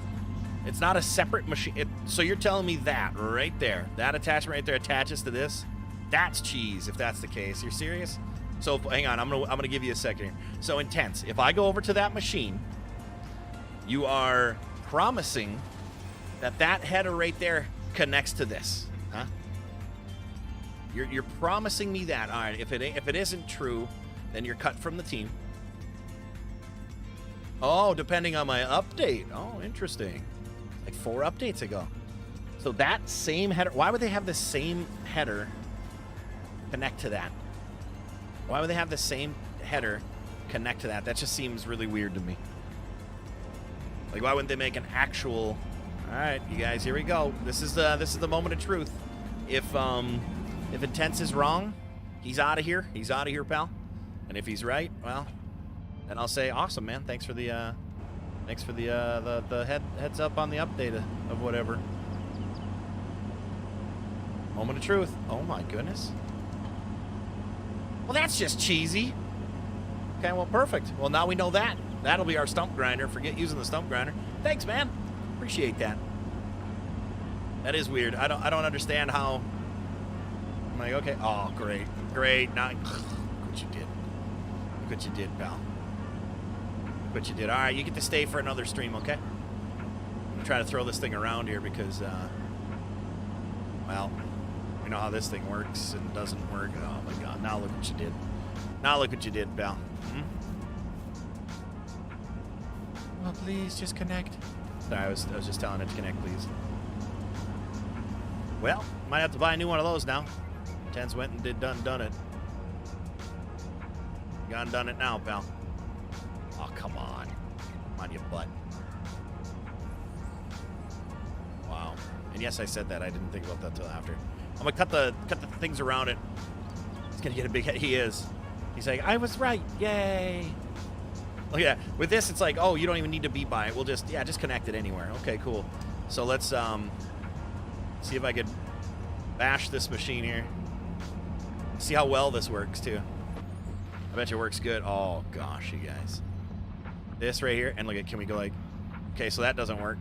It's not a separate machine. So you're telling me that right there, that attachment right there attaches to this? That's cheese, if that's the case. You're serious? So hang on, I'm gonna give you a second here. So Intense, if I go over to that machine, you are promising that that header right there connects to this, huh? You're promising me that. All right, if it isn't true, then you're cut from the team. Oh, depending on my update. Oh, interesting. Like 4 updates ago. So that same header, why would they have the same header connect to that? Why would they have the same header connect to that? That just seems really weird to me. Like, why wouldn't they make an actual... All right, you guys, here we go. This is the moment of truth. If Intense is wrong, he's out of here. He's out of here, pal. And if he's right, well, then I'll say, awesome, man. Thanks for the heads up on the update of whatever. Moment of truth. Oh my goodness. Well, that's just cheesy. Okay, well, perfect. Well, now we know that. That'll be our stump grinder. Forget using the stump grinder. Thanks, man. Appreciate that. That is weird. I don't understand how. I'm like, okay. Oh, great. Great. Now, look what you did. Look what you did, pal. Look what you did. All right, you get to stay for another stream, okay? I'm going to try to throw this thing around here because, well, we know how this thing works and doesn't work. Oh, my God. Now look what you did. Now look what you did, pal. Hmm? Well, please, just connect. Sorry, I was just telling it to connect, please. Well, might have to buy a new one of those now. Tens went and done it. Gone done it now, pal. Oh, come on. Come on, you butt. Wow. And yes, I said that. I didn't think about that till after. I'm gonna cut the things around it. He's gonna get a big head. He is. He's like, I was right. Yay. Oh yeah. With this, it's like, oh, you don't even need to be by it. We'll just connect it anywhere. Okay, cool. So let's see if I could bash this machine here. See how well this works too. I bet you it works good. Oh gosh, you guys. This right here, and look at, can we go like, okay, so that doesn't work.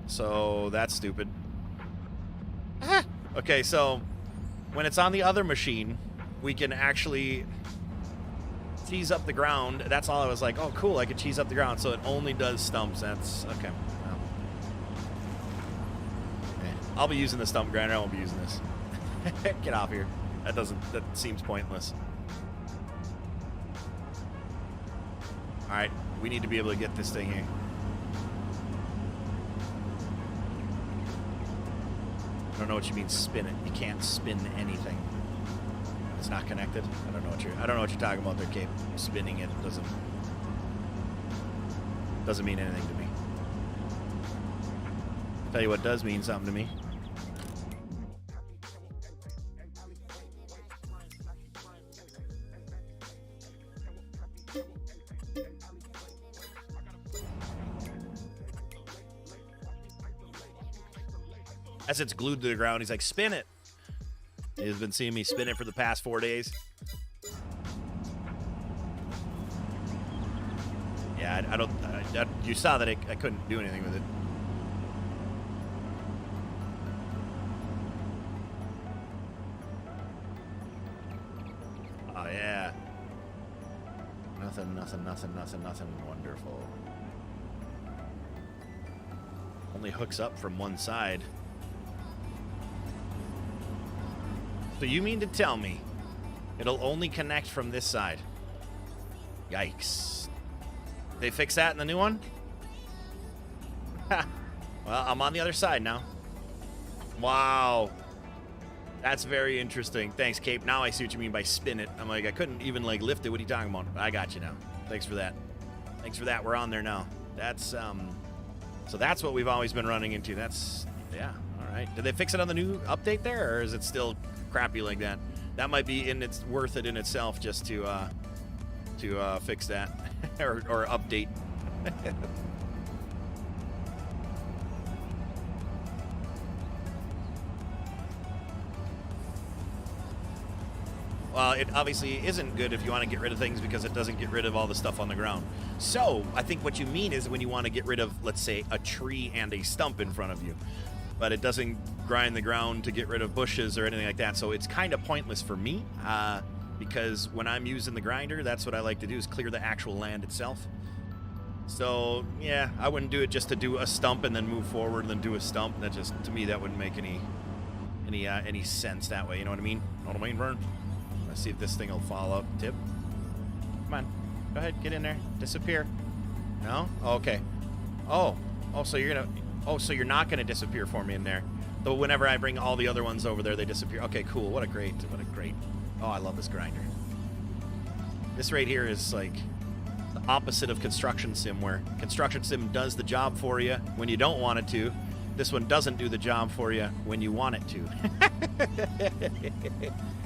So that's stupid. Ah! Okay, so when it's on the other machine, we can actually cheese up the ground. That's all I was like, oh cool, I could cheese up the ground. So it only does stumps. That's okay. Well. I'll be using the stump grinder. I won't be using this. Get off here. That seems pointless. All right, we need to be able to get this thing here. I don't know what you mean spin it. You can't spin anything. It's not connected. I don't know what you're talking about there, Cape. Spinning it doesn't mean anything to me. Tell you what does mean something to me. As it's glued to the ground, he's like, spin it. He's been seeing me spin it for the past 4 days. Yeah, you saw that I couldn't do anything with it. Oh, yeah. Nothing wonderful. Only hooks up from one side. So you mean to tell me it'll only connect from this side? Yikes. They fix that in the new one? Ha. Well, I'm on the other side now. Wow. That's very interesting. Thanks, Cape. Now I see what you mean by spin it. I'm like, I couldn't even like lift it. What are you talking about? I got you now. Thanks for that. Thanks for that. We're on there now. That's so that's what we've always been running into. That's, yeah. All right. Did they fix it on the new update there, or is it still crappy like that? That might be worth it in itself just to fix that or update. Well, it obviously isn't good if you want to get rid of things because it doesn't get rid of all the stuff on the ground. So I think what you mean is when you want to get rid of, let's say, a tree and a stump in front of you, but it doesn't grind the ground to get rid of bushes or anything like that. So it's kind of pointless for me because when I'm using the grinder, that's what I like to do is clear the actual land itself. So yeah, I wouldn't do it just to do a stump and then move forward and then do a stump. That just, to me, that wouldn't make any sense that way. You know what I mean? Know what I mean, Vern? Let's see if this thing will fall up. Tip. Come on. Go ahead. Get in there. Disappear. No? Oh, okay. Oh, so you're gonna... Oh, so you're not going to disappear for me in there. Though whenever I bring all the other ones over there, they disappear. Okay, cool. What a great... Oh, I love this grinder. This right here is like the opposite of Construction Sim, where Construction Sim does the job for you when you don't want it to. This one doesn't do the job for you when you want it to.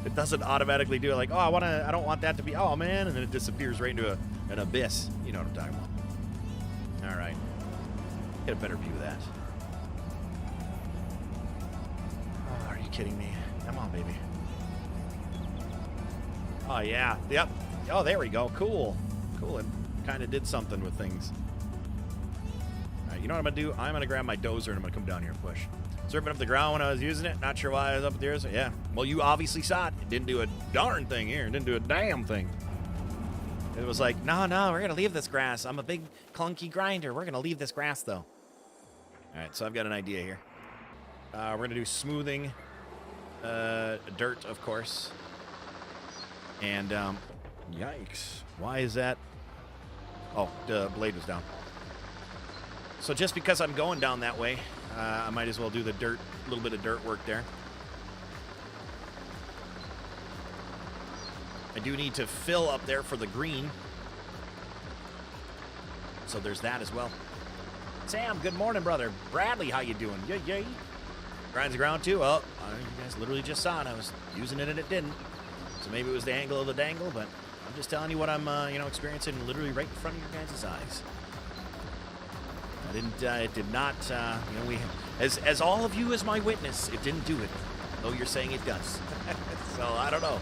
It doesn't automatically do it like, oh, I don't want that to be, oh man, and then it disappears right into an abyss. You know what I'm talking about. All right. Get a better view of that. Oh, are you kidding me? Come on, baby. Oh, yeah. Yep. Oh, there we go. Cool. Cool. It kind of did something with things. All right, you know what I'm going to do? I'm going to grab my dozer and I'm going to come down here and push. Surfing up the ground when I was using it. Not sure why I was up there. So, yeah. Well, you obviously saw it. It didn't do a darn thing here. It didn't do a damn thing. It was like, no, we're going to leave this grass. I'm a big clunky grinder. We're going to leave this grass, though. All right, so I've got an idea here. We're going to do smoothing. Dirt, of course. And, yikes. Why is that? Oh, the blade was down. So just because I'm going down that way, I might as well do the dirt, a little bit of dirt work there. I do need to fill up there for the green. So there's that as well. Sam, good morning, brother. Bradley, how you doing? Yay. Grinds the ground too. Oh, you guys literally just saw it. I was using it and it didn't. So maybe it was the angle of the dangle, but I'm just telling you what I'm, experiencing literally right in front of your guys' eyes. It did not, as all of you as my witness, it didn't do it. Though you're saying it does. So I don't know.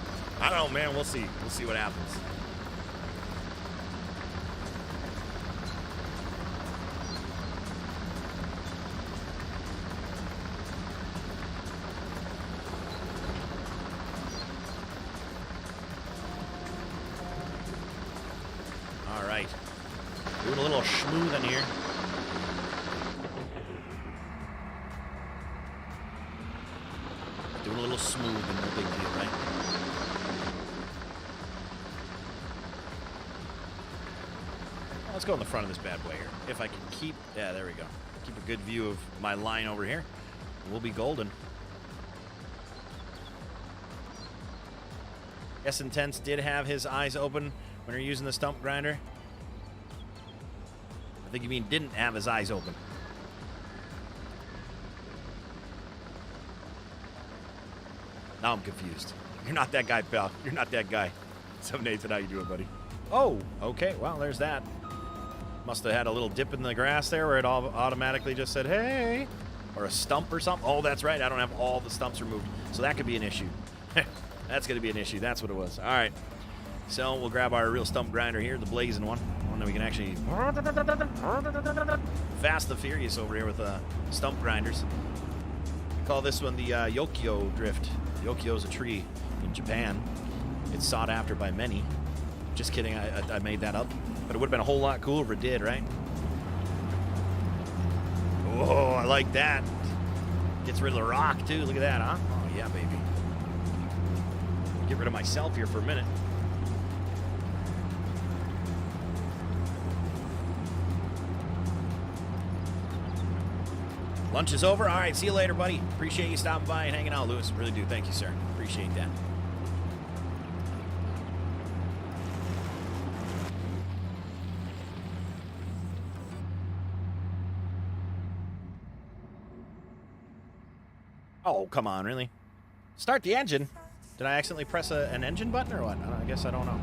Man. We'll see. We'll see what happens. All right. Doing a little schmooth in here. little smooth and no big deal, right? Let's go in the front of this bad boy here. If I can keep, yeah, there we go. Keep a good view of my line over here. We'll be golden. Yes, Intense did have his eyes open when you're using the stump grinder. I think you mean didn't have his eyes open. Now I'm confused. You're not that guy, pal. You're not that guy. So, Nathan, how you doing, buddy? Oh, okay. Well, there's that. Must have had a little dip in the grass there where it all automatically just said, hey, or a stump or something. Oh, that's right. I don't have all the stumps removed. So that could be an issue. That's going to be an issue. That's what it was. All right. So we'll grab our real stump grinder here, the blazing one that we can actually Fast the Furious over here with stump grinders. We call this one the Yokio drift. Yokio is a tree in Japan. It's sought after by many. Just kidding. I made that up. But it would have been a whole lot cooler if it did, right? Whoa, I like that. Gets rid of the rock, too. Look at that, huh? Oh, yeah, baby. Get rid of myself here for a minute. Lunch is over. All right, see you later, buddy. Appreciate you stopping by and hanging out, Lewis. Really do. Thank you, sir. Appreciate that. Oh, come on, really? Start the engine. Did I accidentally press an engine button or what? I guess I don't know.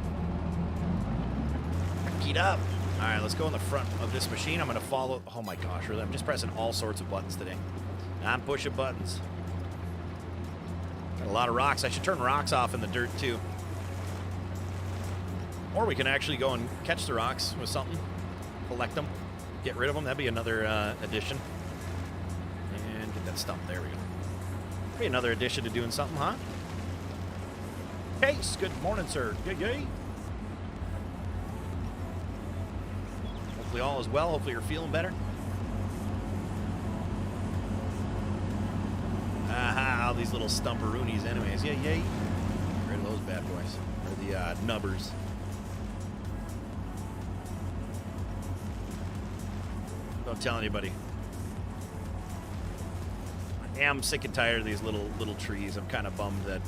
Get up. All right, let's go in the front of this machine. I'm going to follow. Oh, my gosh, really? I'm just pressing all sorts of buttons today. I'm pushing buttons. Got a lot of rocks. I should turn rocks off in the dirt, too. Or we can actually go and catch the rocks with something. Collect them. Get rid of them. That'd be another addition. And get that stump. There we go. Be another addition to doing something, huh? Case, good morning, sir. Yay, yay. Hopefully all is well. Hopefully you're feeling better. Aha, all these little stumperoonies anyways. Yay, yay. Get rid of those bad boys. Or the nubbers. Don't tell anybody. I am sick and tired of these little trees. I'm kind of bummed that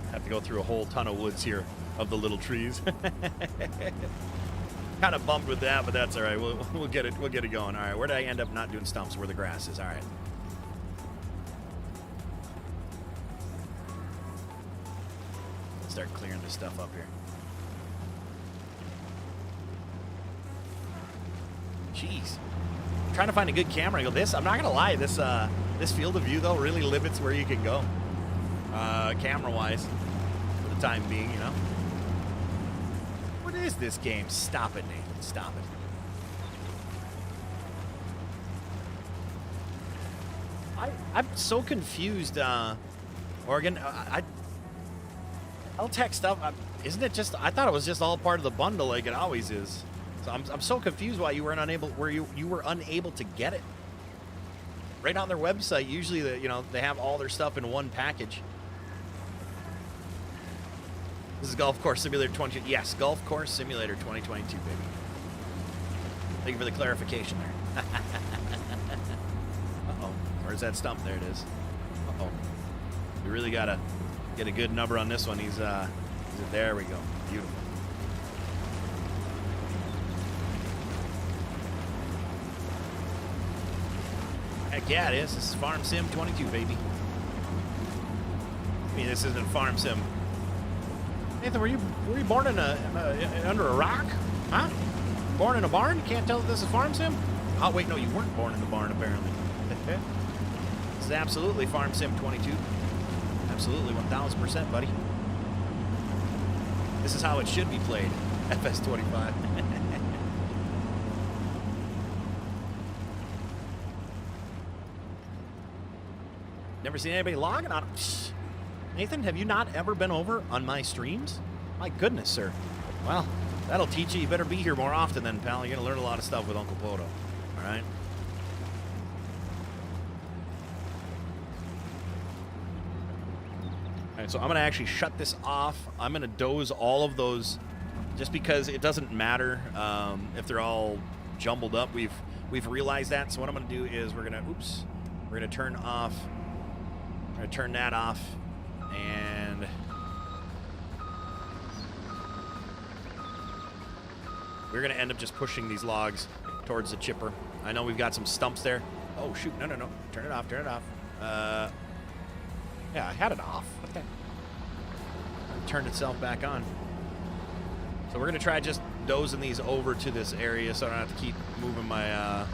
I have to go through a whole ton of woods here of the little trees. Kind of bummed with that, but that's all right. We'll get it going. All right, where did I end up not doing stumps? Where the grass is. All right. Start clearing this stuff up here. Jeez. I'm trying to find a good camera angle. I'm not gonna lie, this field of view though really limits where you can go. Camera-wise, for the time being, you know. What is this game? Stop it, Nathan. Stop it. I'm so confused, Oregon. L-Tech stuff, isn't it just, I thought it was just all part of the bundle like it always is. So I'm so confused why you were unable, you were unable to get it. Right on their website, usually they have all their stuff in one package. This is Golf Course Simulator 20. Yes, Golf Course Simulator 2022, baby. Thank you for the clarification there. Uh-oh. Where's that stump? There it is. Uh-oh. We really gotta get a good number on this one. There we go. Beautiful. Heck yeah, it is. This is Farm Sim 22, baby. I mean, this isn't Farm Sim. Nathan, were you born in under a rock? Huh? Born in a barn? You can't tell that this is Farm Sim? Oh, wait, no, you weren't born in the barn, apparently. This is absolutely Farm Sim 22. Absolutely, 1000%, buddy. This is how it should be played. FS25. Never seen anybody logging on. Nathan, have you not ever been over on my streams? My goodness, sir. Well, that'll teach you. You better be here more often then, pal. You're going to learn a lot of stuff with Uncle PODO. All right? right, so I'm going to actually shut this off. I'm going to doze all of those just because it doesn't matter if they're all jumbled up. We've realized that. So what I'm going to do is we're going to turn off. We're going to turn that off, and we're going to end up just pushing these logs towards the chipper. I know we've got some stumps there. Oh, shoot. No. Turn it off. Yeah, I had it off. What the? It turned itself back on. So we're going to try just dozing these over to this area so I don't have to keep moving my...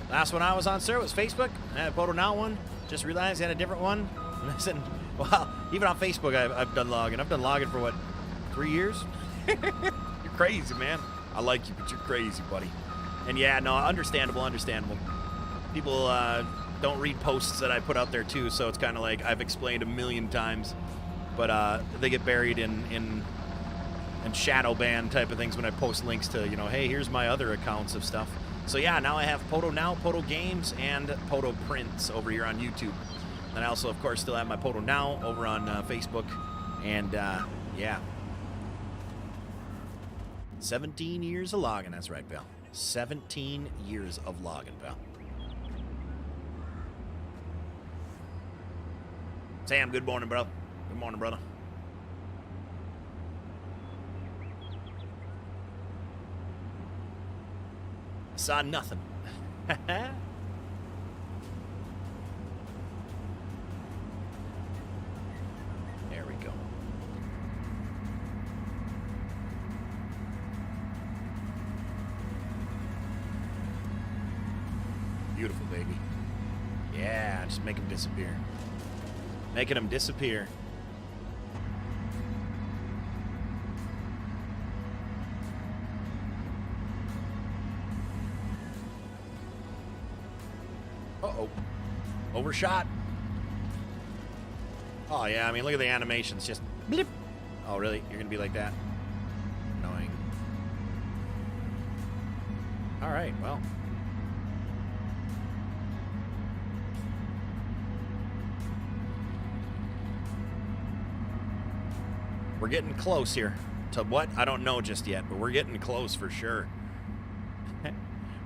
Last one I was on, sir, was Facebook. I had a PODO Now one. Just realized I had a different one. And I said, well, even on Facebook, I've done logging. I've done logging for, what, 3 years? You're crazy, man. I like you, but you're crazy, buddy. And yeah, no, understandable. People don't read posts that I put out there, too, so it's kind of like I've explained a million times. But they get buried in shadow ban type of things when I post links to, you know, hey, here's my other accounts of stuff. So yeah, now I have PODO Now, PODO Games, and PODO Prints over here on YouTube. And I also, of course, still have my PODO Now over on Facebook. And yeah. 17 years of logging, that's right, pal. 17 years of logging, pal. Sam, good morning, bro. Good morning, brother. I saw nothing. There we go. Beautiful, baby. Yeah, just make them disappear. Making them disappear. Uh-oh. Overshot. Oh, yeah, I mean, look at the animations. Just blip. Oh, really? You're going to be like that? Annoying. All right, well. We're getting close here. To what? I don't know just yet, but we're getting close for sure.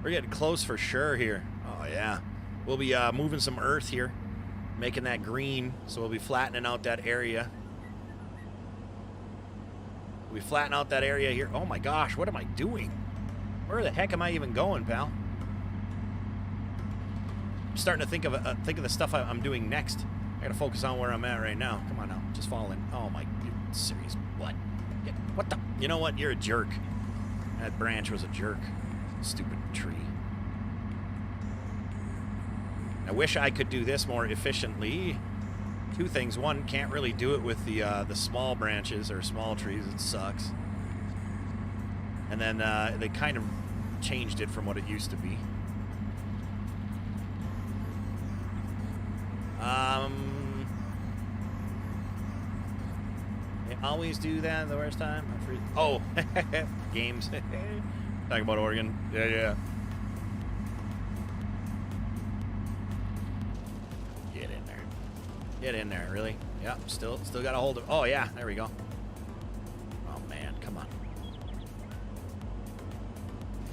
We're getting close for sure here. Oh, yeah. We'll be moving some earth here, making that green, so we'll be flattening out that area. We flatten out that area here. Oh my gosh, what am I doing? Where the heck am I even going, pal? I'm starting to think of the stuff I'm doing next. I gotta focus on where I'm at right now. Come on now, just fall in. Oh my, serious, what? What the? You know what? You're a jerk. That branch was a jerk. Stupid tree. I wish I could do this more efficiently. Two things. One, can't really do it with the small branches or small trees. It sucks. And then they kind of changed it from what it used to be. They always do that at the worst time. Oh, games. Talking about Oregon. Yeah. Get in there, really? Yep, still got a hold of. Oh yeah, there we go. Oh man, come on.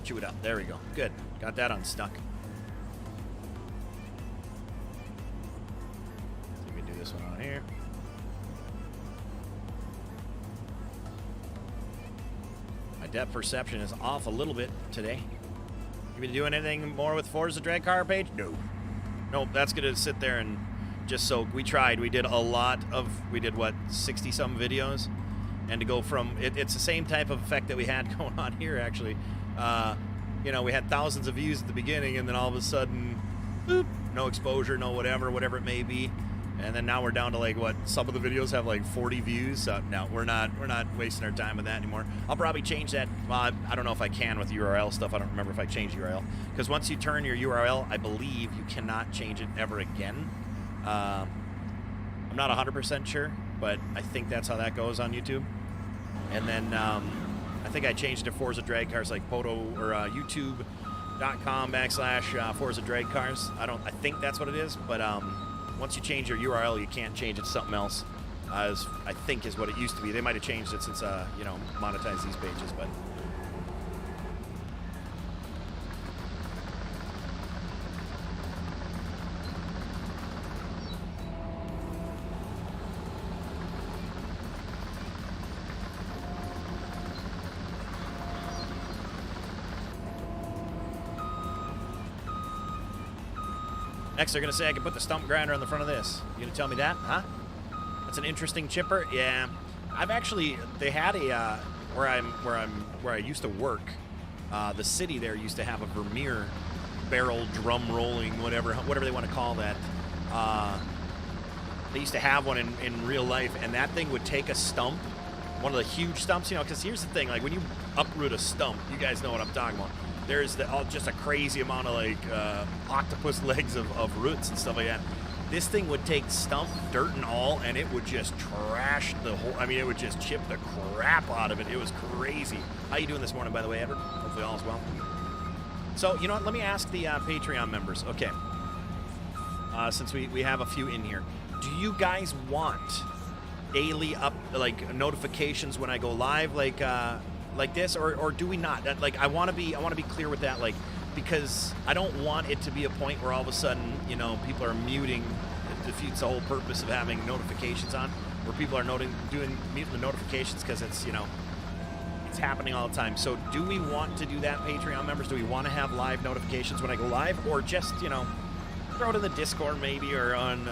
Chew it up. There we go. Good. Got that unstuck. Let me do this one on here. My depth perception is off a little bit today. You been doing anything more with Forza Drag Car page? No. Nope, that's gonna sit there and just so we tried. We did a lot of, we did what, 60-some videos, and to go from it's the same type of effect that we had going on here actually. You know, we had thousands of views at the beginning, and then all of a sudden, boop, no exposure, no whatever it may be, and then now we're down to like what, some of the videos have like 40 views. So no, we're not wasting our time with that anymore. I'll probably change that. Well, I don't know if I can with URL stuff. I don't remember if I changed URL, because once you turn your URL, I believe you cannot change it ever again. I'm not 100% sure, but I think that's how that goes on YouTube. And then I think I changed to Forza Drag Cars like PODO or YouTube Forza Drag Cars. I think that's what it is, but once you change your URL, you can't change it to something else. As I think is what it used to be. They might have changed it since you know, monetized these pages, but. Next, they're gonna say I can put the stump grinder on the front of this. You gonna tell me that, huh? That's an interesting chipper. Yeah, I've actually. They had a where I used to work. The city there used to have a Vermeer barrel drum rolling, whatever they want to call that. They used to have one in real life, and that thing would take a stump, one of the huge stumps, you know. Because here's the thing: like when you uproot a stump, you guys know what I'm talking about. There's just a crazy amount of like octopus legs of roots and stuff like that. This thing would take stump, dirt and all, and it would just trash the whole, I mean, it would just chip the crap out of it. It was crazy. How you doing this morning, by the way, Edward? Hopefully all is well. So, you know what, let me ask the Patreon members. Okay, since we have a few in here. Do you guys want daily notifications when I go live, like this, or do we not? That, like, I want to be clear with that, like, because I don't want it to be a point where all of a sudden, you know, people are muting. It defeats the whole purpose of having notifications on, where people are muting the notifications because it's, you know, it's happening all the time. So do we want to do that, Patreon members? Do we want to have live notifications when I go live, or just, you know, throw it in the Discord maybe, or on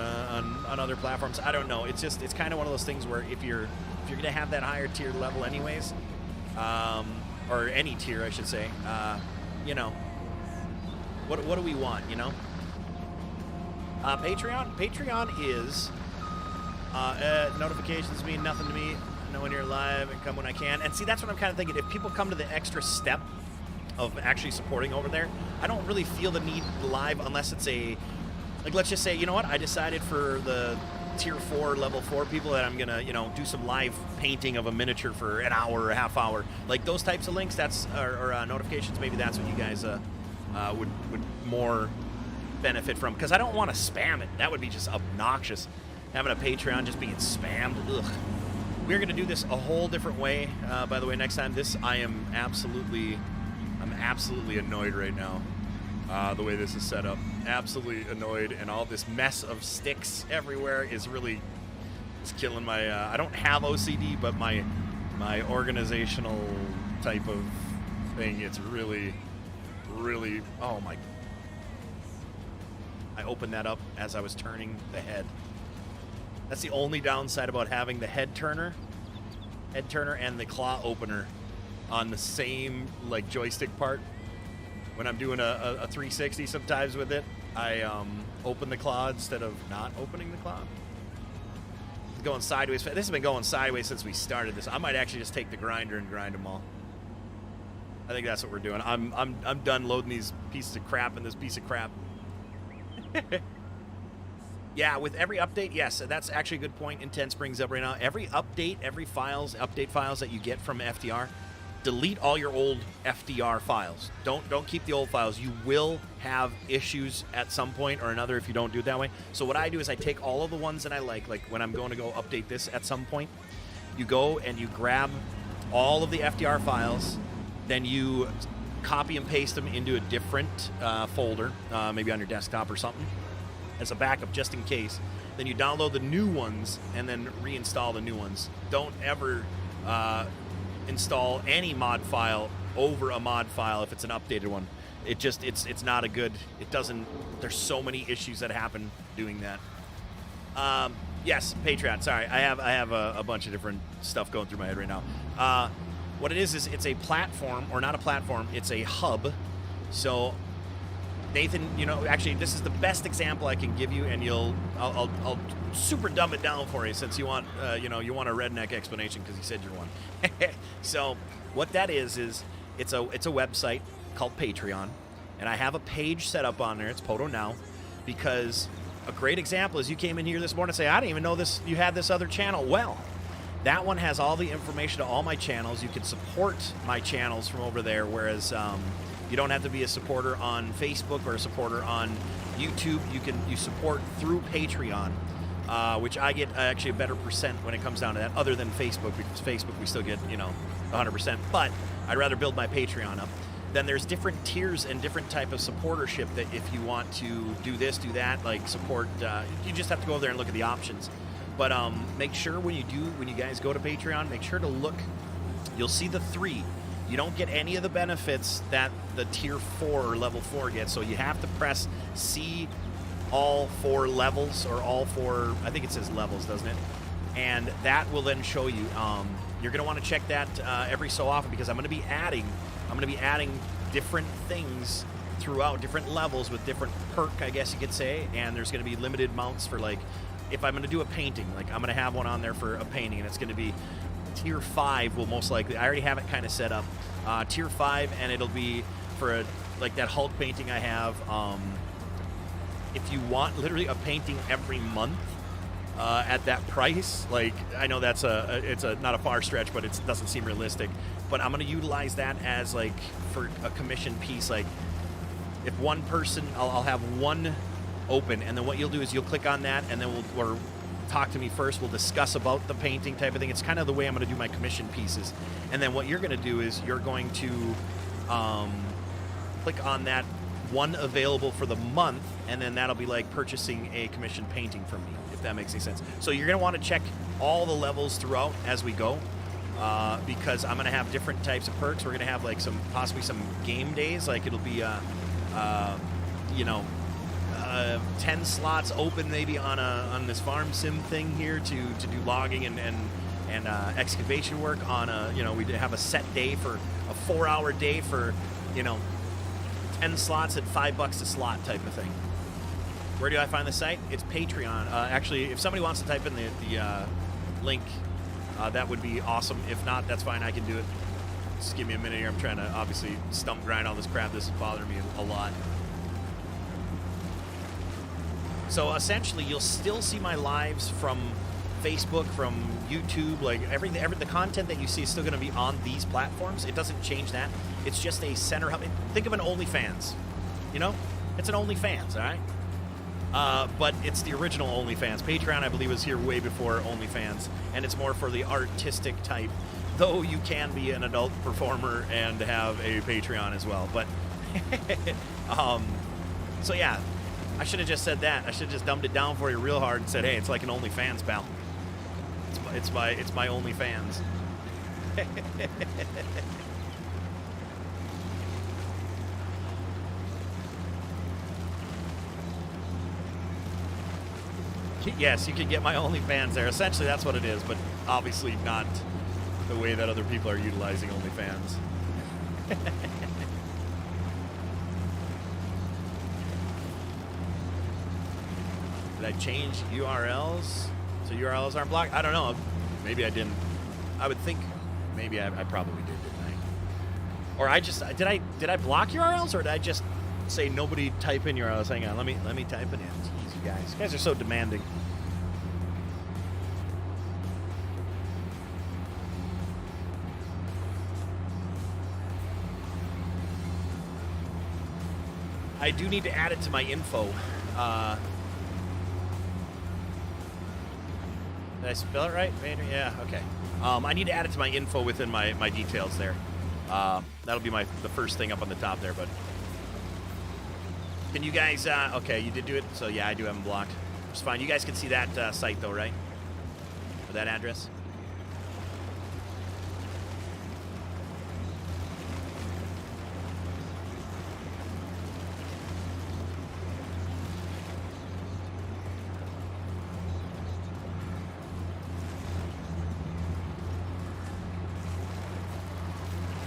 other platforms? I don't know. It's just, it's kind of one of those things where if you're gonna have that higher tier level anyways, or any tier I should say, you know, what do we want, you know? Patreon is notifications mean nothing to me. I know when you're live and come when I can. And see, that's what I'm kind of thinking. If people come to the extra step of actually supporting over there, I don't really feel the need live unless it's a, like, let's just say, you know what, I decided for the tier 4, level 4 people that I'm gonna, you know, do some live painting of a miniature for an hour or a half hour, like those types of links, that's or notifications, maybe that's what you guys would more benefit from, because I don't want to spam it. That would be just obnoxious, having a Patreon just being spammed. Ugh. We're gonna do this a whole different way, by the way, next time. I'm absolutely annoyed right now, the way this is set up. Absolutely annoyed, and all this mess of sticks everywhere is really, it's killing my, I don't have OCD, but my organizational type of thing, it's really, oh my, I opened that up as I was turning the head. That's the only downside about having the head turner and the claw opener on the same, like, joystick part. When I'm doing a 360 sometimes with it, I open the claw instead of not opening the claw. It's going sideways. This has been going sideways since we started this. I might actually just take the grinder and grind them all. I think that's what we're doing. I'm done loading these pieces of crap in this piece of crap. Yeah, with every update, yes, that's actually a good point. Intense brings up right now. Every update, update files that you get from FDR, delete all your old FDR files. Don't keep the old files. You will have issues at some point or another if you don't do it that way. So what I do is I take all of the ones that I like when I'm going to go update this at some point, you go and you grab all of the FDR files, then you copy and paste them into a different folder, maybe on your desktop or something, as a backup just in case. Then you download the new ones and then reinstall the new ones. Don't ever install any mod file over a mod file if it's an updated one. It's not a good, it doesn't, there's so many issues that happen doing that. Yes, Patreon, sorry, I have a bunch of different stuff going through my head right now. What it is it's a platform, or not a platform, it's a hub. So Nathan, you know, actually this is the best example I can give you, and I'll super dumb it down for you, since you want you know, you want a redneck explanation because you said you're one. So what that is it's a website called Patreon, and I have a page set up on there. It's PODO now, because a great example is you came in here this morning and say, I didn't even know this, you had this other channel. Well, that one has all the information to all my channels. You can support my channels from over there, whereas You don't have to be a supporter on Facebook or a supporter on YouTube. You support through Patreon, which I get actually a better percent when it comes down to that, other than Facebook, because Facebook we still get 100%. But I'd rather build my Patreon up. Then there's different tiers and different type of supportership that if you want to do this, do that, like support, you just have to go over there and look at the options. But make sure when you guys go to Patreon, make sure to look. You'll see the 3. You don't get any of the benefits that the tier 4 or level 4 gets, so you have to press C all 4 levels, or all 4, I think it says levels, doesn't it? And that will then show you. You're going to want to check that every so often, because I'm going to be adding different things throughout different levels with different perk, I guess you could say, and there's going to be limited amounts for, like, if I'm going to do a painting, like I'm going to have one on there for a painting, and it's going to be tier 5 will most likely, I already have it kind of set up, tier 5, and it'll be for like that Hulk painting I have. If you want literally a painting every month at that price, like, I know that's it's not a far stretch, but it doesn't seem realistic, but I'm going to utilize that as like for a commission piece. Like if one person, I'll have one open, and then what you'll do is you'll click on that, and then we'll talk to me first. We'll discuss about the painting type of thing. It's kind of the way I'm going to do my commission pieces. And then what you're going to do is you're going to click on that one available for the month, and then that'll be like purchasing a commission painting from me, if that makes any sense. So you're going to want to check all the levels throughout as we go, because I'm going to have different types of perks. We're going to have like possibly some game days, like it'll be 10 slots open maybe on this farm sim thing here to do logging and excavation work on we have a set day for a 4-hour day for 10 slots at $5 a slot type of thing. Where do I find the site? It's Patreon. Actually, if somebody wants to type in the link, that would be awesome. If not, that's fine, I can do it. Just give me a minute here. I'm trying to obviously stump grind all this crap. This is bothering me a lot. So essentially, you'll still see my lives from Facebook, from YouTube, like the content that you see is still going to be on these platforms. It doesn't change that. It's just a center hub. Think of an OnlyFans. It's an OnlyFans, all right? But it's the original OnlyFans. Patreon, I believe, was here way before OnlyFans, and it's more for the artistic type. Though you can be an adult performer and have a Patreon as well. But so yeah. I should have just said that. I should have just dumbed it down for you real hard and said, hey, it's like an OnlyFans, pal. It's my OnlyFans. Yes, you can get my OnlyFans there. Essentially, that's what it is, but obviously not the way that other people are utilizing OnlyFans. Did I change URLs so URLs aren't blocked? I don't know. Maybe I didn't. I would think maybe I probably did, didn't I? Or did I block URLs, or did I just say nobody type in URLs? Hang on, let me type it in. Jeez, you guys are so demanding. I do need to add it to my info. Did I spell it right? Yeah, okay. I need to add it to my info within my details there. That'll be the first thing up on the top there, but can you guys, okay, you did do it, so yeah, I do have them blocked. It's fine. You guys can see that site though, right? Or that address?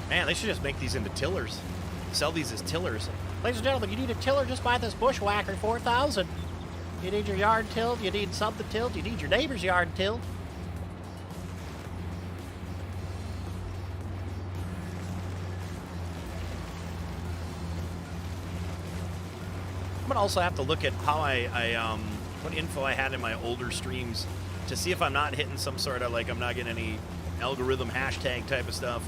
Man, they should just make these into tillers. Sell these as tillers. Ladies and gentlemen, you need a tiller, just buy this Bushwhacker 4000. You need your yard tilled, you need something tilled, you need your neighbor's yard tilled. I'm gonna also have to look at how what info I had in my older streams to see if I'm not hitting some sort of, like, I'm not getting any algorithm hashtag type of stuff.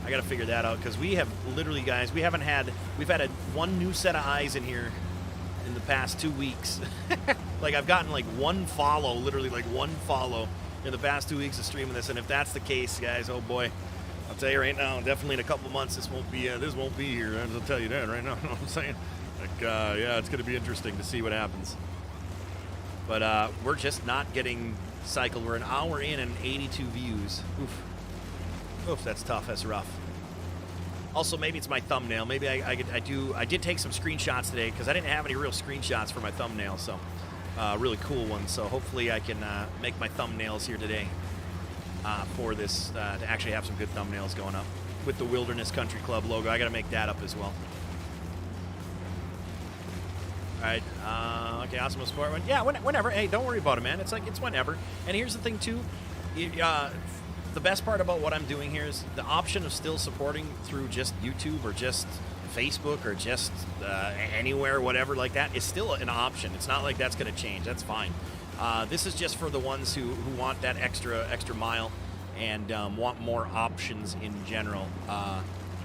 I got to figure that out because we have literally, guys, we've had one new set of eyes in here in the past 2 weeks. Like I've gotten like one follow, literally like one follow in the past 2 weeks of streaming this. And if that's the case, guys, oh boy, I'll tell you right now, definitely in a couple of months, this won't be here. I'll tell you that right now. You know what I'm saying? Like, yeah, it's going to be interesting to see what happens. But we're just not getting cycled. We're an hour in and 82 views. Oof. Oof, that's tough. That's rough. Also, maybe it's my thumbnail. Maybe I did take some screenshots today because I didn't have any real screenshots for my thumbnail. So, really cool ones. So hopefully I can make my thumbnails here today for this to actually have some good thumbnails going up with the Wilderness Country Club logo. I got to make that up as well. All right. Okay, Awesome Sport one. Yeah, whenever. Hey, don't worry about it, man. It's whenever. And here's the thing too. The best part about what I'm doing here is the option of still supporting through just YouTube or just Facebook or just anywhere, whatever like that, is still an option. It's not like that's going to change. That's fine. This is just for the ones who want that extra mile and want more options in general.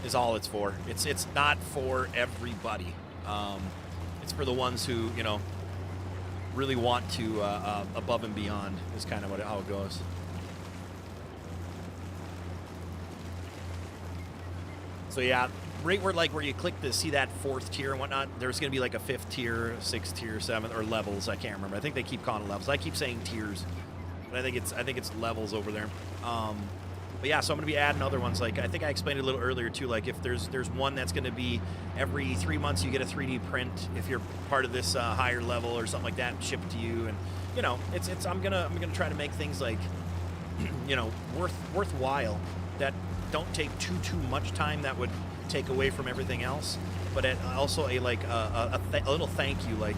Is all it's for. It's not for everybody. It's for the ones who really want to above and beyond. Is kind of how it goes. So yeah, right where you click to see that 4th tier and whatnot, there's going to be like a 5th tier, 6th tier, 7th, or levels. I can't remember. I think they keep calling it levels. I keep saying tiers, but I think it's levels over there. But yeah, so I'm going to be adding other ones. Like I think I explained it a little earlier too. Like if there's one that's going to be every 3 months you get a 3D print if you're part of this higher level or something like that shipped to you, and I'm gonna try to make things like worthwhile that don't take too much time that would take away from everything else, but also a little thank you, like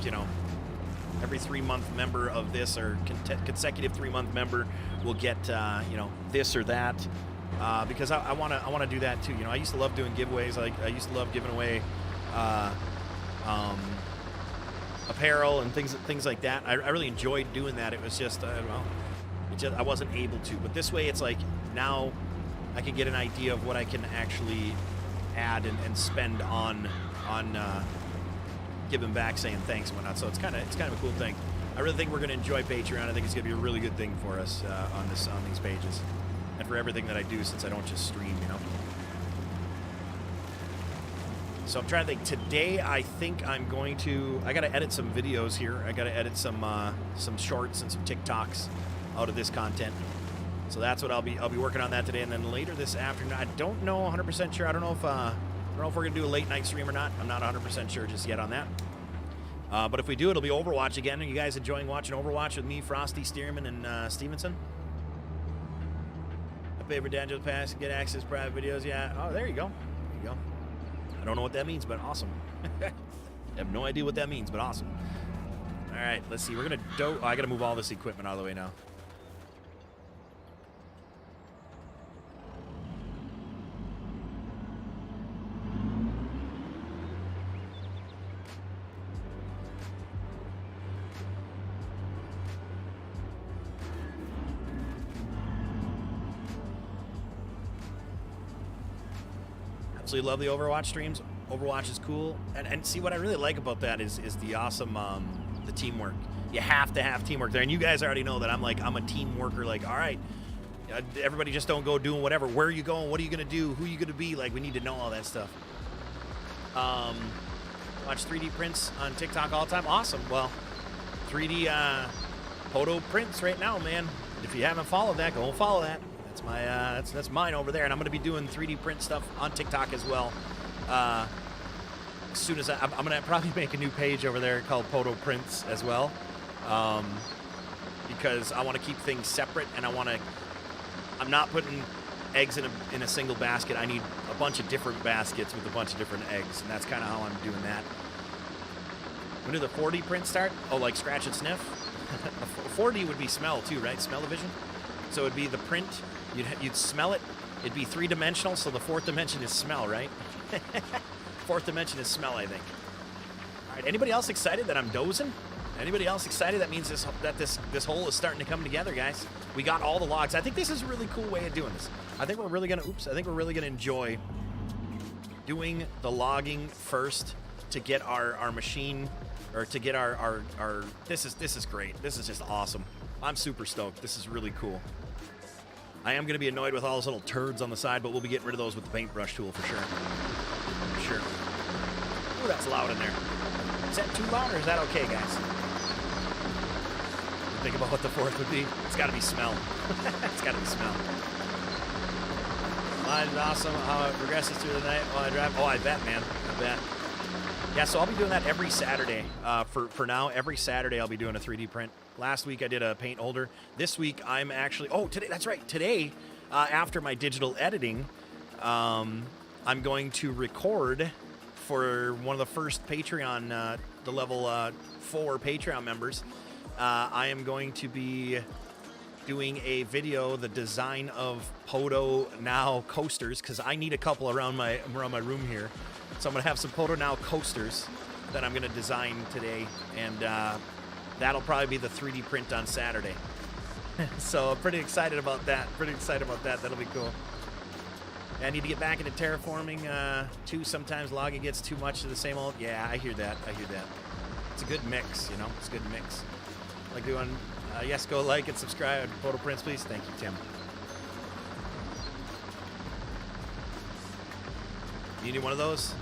every 3-month member of this or consecutive 3-month member will get this or that, because I want to do that too. I used to love doing giveaways. Like I used to love giving away apparel and things like that. I really enjoyed doing that. It was just I wasn't able to, but this way it's like now I can get an idea of what I can actually add and spend on giving back, saying thanks and whatnot. So it's kind of a cool thing. I really think we're going to enjoy Patreon. I think it's going to be a really good thing for us on these pages, and for everything that I do, since I don't just stream, So I'm trying to think. Today, I think I got to edit some videos here. I got to edit some shorts and some TikToks out of this content. So that's what I'll be working on that today, and then later this afternoon. I don't know 100% sure. I don't know if we're gonna do a late night stream or not. I'm not 100% sure just yet on that. But if we do, it'll be Overwatch again. Are you guys enjoying watching Overwatch with me, Frosty, Stearman, and Stevenson? My favorite Daniel Pass, get access to private videos. Yeah. Oh, there you go. There you go. I don't know what that means, but awesome. I have no idea what that means, but awesome. All right, let's see. We're gonna I gotta move all this equipment out of the way now. Absolutely love the Overwatch streams. Overwatch is cool, and see what I really like about that is the awesome the teamwork. You have to have teamwork there, and you guys already know that I'm a team worker. Like, all right, everybody just don't go doing whatever. Where are you going? What are you gonna do? Who are you gonna be? Like, we need to know all that stuff. Watch 3D prints on TikTok all the time. Awesome. Well, 3D PODO prints right now, man. If you haven't followed that, go and follow that. That's my that's mine over there, and I'm gonna be doing 3D print stuff on TikTok as well. As soon as I'm gonna probably make a new page over there called PODO Prints as well, because I want to keep things separate, and I'm not putting eggs in a single basket. I need a bunch of different baskets with a bunch of different eggs, and that's kind of how I'm doing that. When did the 4D print start? Oh, like scratch and sniff? 4D would be smell too, right? Smell-o-vision. So it'd be the print. You'd smell it. It'd be 3-dimensional, so the 4th dimension is smell, right? 4th dimension is smell, I think. All right, anybody else excited that I'm dozing? Anybody else excited? That means this hole is starting to come together, guys. We got all the logs. I think this is a really cool way of doing this. I think we're really gonna enjoy doing the logging first to get our machine, or to get our this is great. This is just awesome. I'm super stoked. This is really cool. I am gonna be annoyed with all those little turds on the side, but we'll be getting rid of those with the paintbrush tool for sure. For sure. Ooh, that's loud in there. Is that too loud, or is that okay, guys? Think about what the fourth would be. It's got to be smell. It's got to be smell. Mine is awesome how it progresses through the night while I drive. Oh, I bet, man. I bet. Yeah, so I'll be doing that every Saturday. For now, every Saturday I'll be doing a 3D print. Last week I did a paint holder. This week I'm actually... Oh, today, that's right. Today, after my digital editing, I'm going to record for one of the first Patreon, the level 4 Patreon members. I am going to be doing a video, the design of PODO Now coasters, because I need a couple around my room here. So I'm going to have some PODO Now coasters that I'm going to design today, and that'll probably be the 3D print on Saturday. So I'm pretty excited about that. That'll be cool. I need to get back into terraforming too. Sometimes logging gets too much of the same old. Yeah, I hear that. It's a good mix, you know. It's a good mix. Like doing, yes, go like and subscribe. Photo prints, please. Thank you, Tim. You need one of those?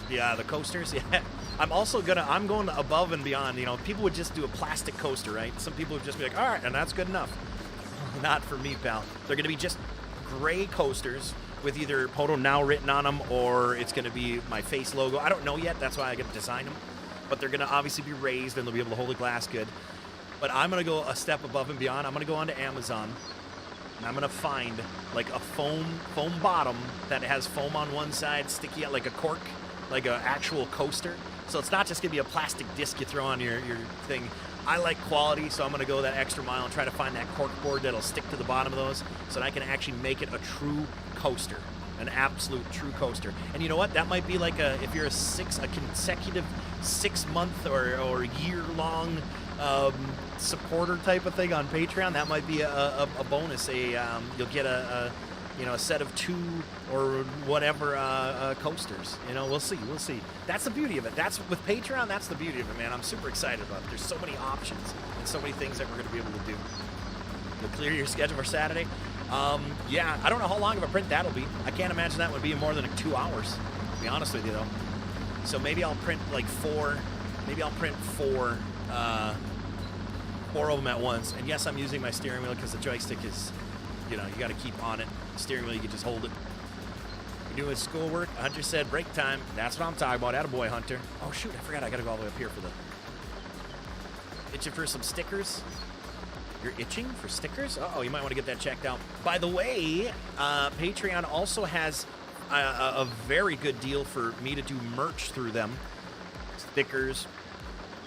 Yeah, the coasters. Yeah. I'm going above and beyond. You know, people would just do a plastic coaster, right? Some people would just be like, all right, and that's good enough. Not for me, pal. They're going to be just gray coasters with either PODO Now written on them, or it's going to be my face logo. I don't know yet. That's why I got to design them. But they're going to obviously be raised, and they'll be able to hold the glass good. But I'm going to go a step above and beyond. I'm going to go onto Amazon, and I'm going to find like a foam bottom that has foam on one side, sticky out like a cork, like an actual coaster. So it's not just going to be a plastic disc you throw on your thing. I like quality, so I'm going to go that extra mile and try to find that cork board that'll stick to the bottom of those so that I can actually make it a true coaster, an absolute true coaster. And you know what? That might be like if you're a consecutive 6-month or year-long supporter type of thing on Patreon, that might be a bonus. You'll get a set of 2 or whatever coasters. You know, we'll see. That's the beauty of it. That's with Patreon. That's the beauty of it, man. I'm super excited about it. There's so many options and so many things that we're going to be able to do. You'll clear your schedule for Saturday. Yeah, I don't know how long of a print that'll be. I can't imagine that would be more than 2 hours, to be honest with you, though. So maybe I'll print like 4. Maybe I'll print 4 of them at once. And yes, I'm using my steering wheel because the joystick is, you got to keep on it. The steering wheel, you can just hold it. You're doing schoolwork. Hunter said break time. That's what I'm talking about. Attaboy, Hunter. Oh, shoot, I forgot. I got to go all the way up here for the... Itching for some stickers? You're itching for stickers? Uh-oh, you might want to get that checked out. By the way, Patreon also has a very good deal for me to do merch through them. Stickers,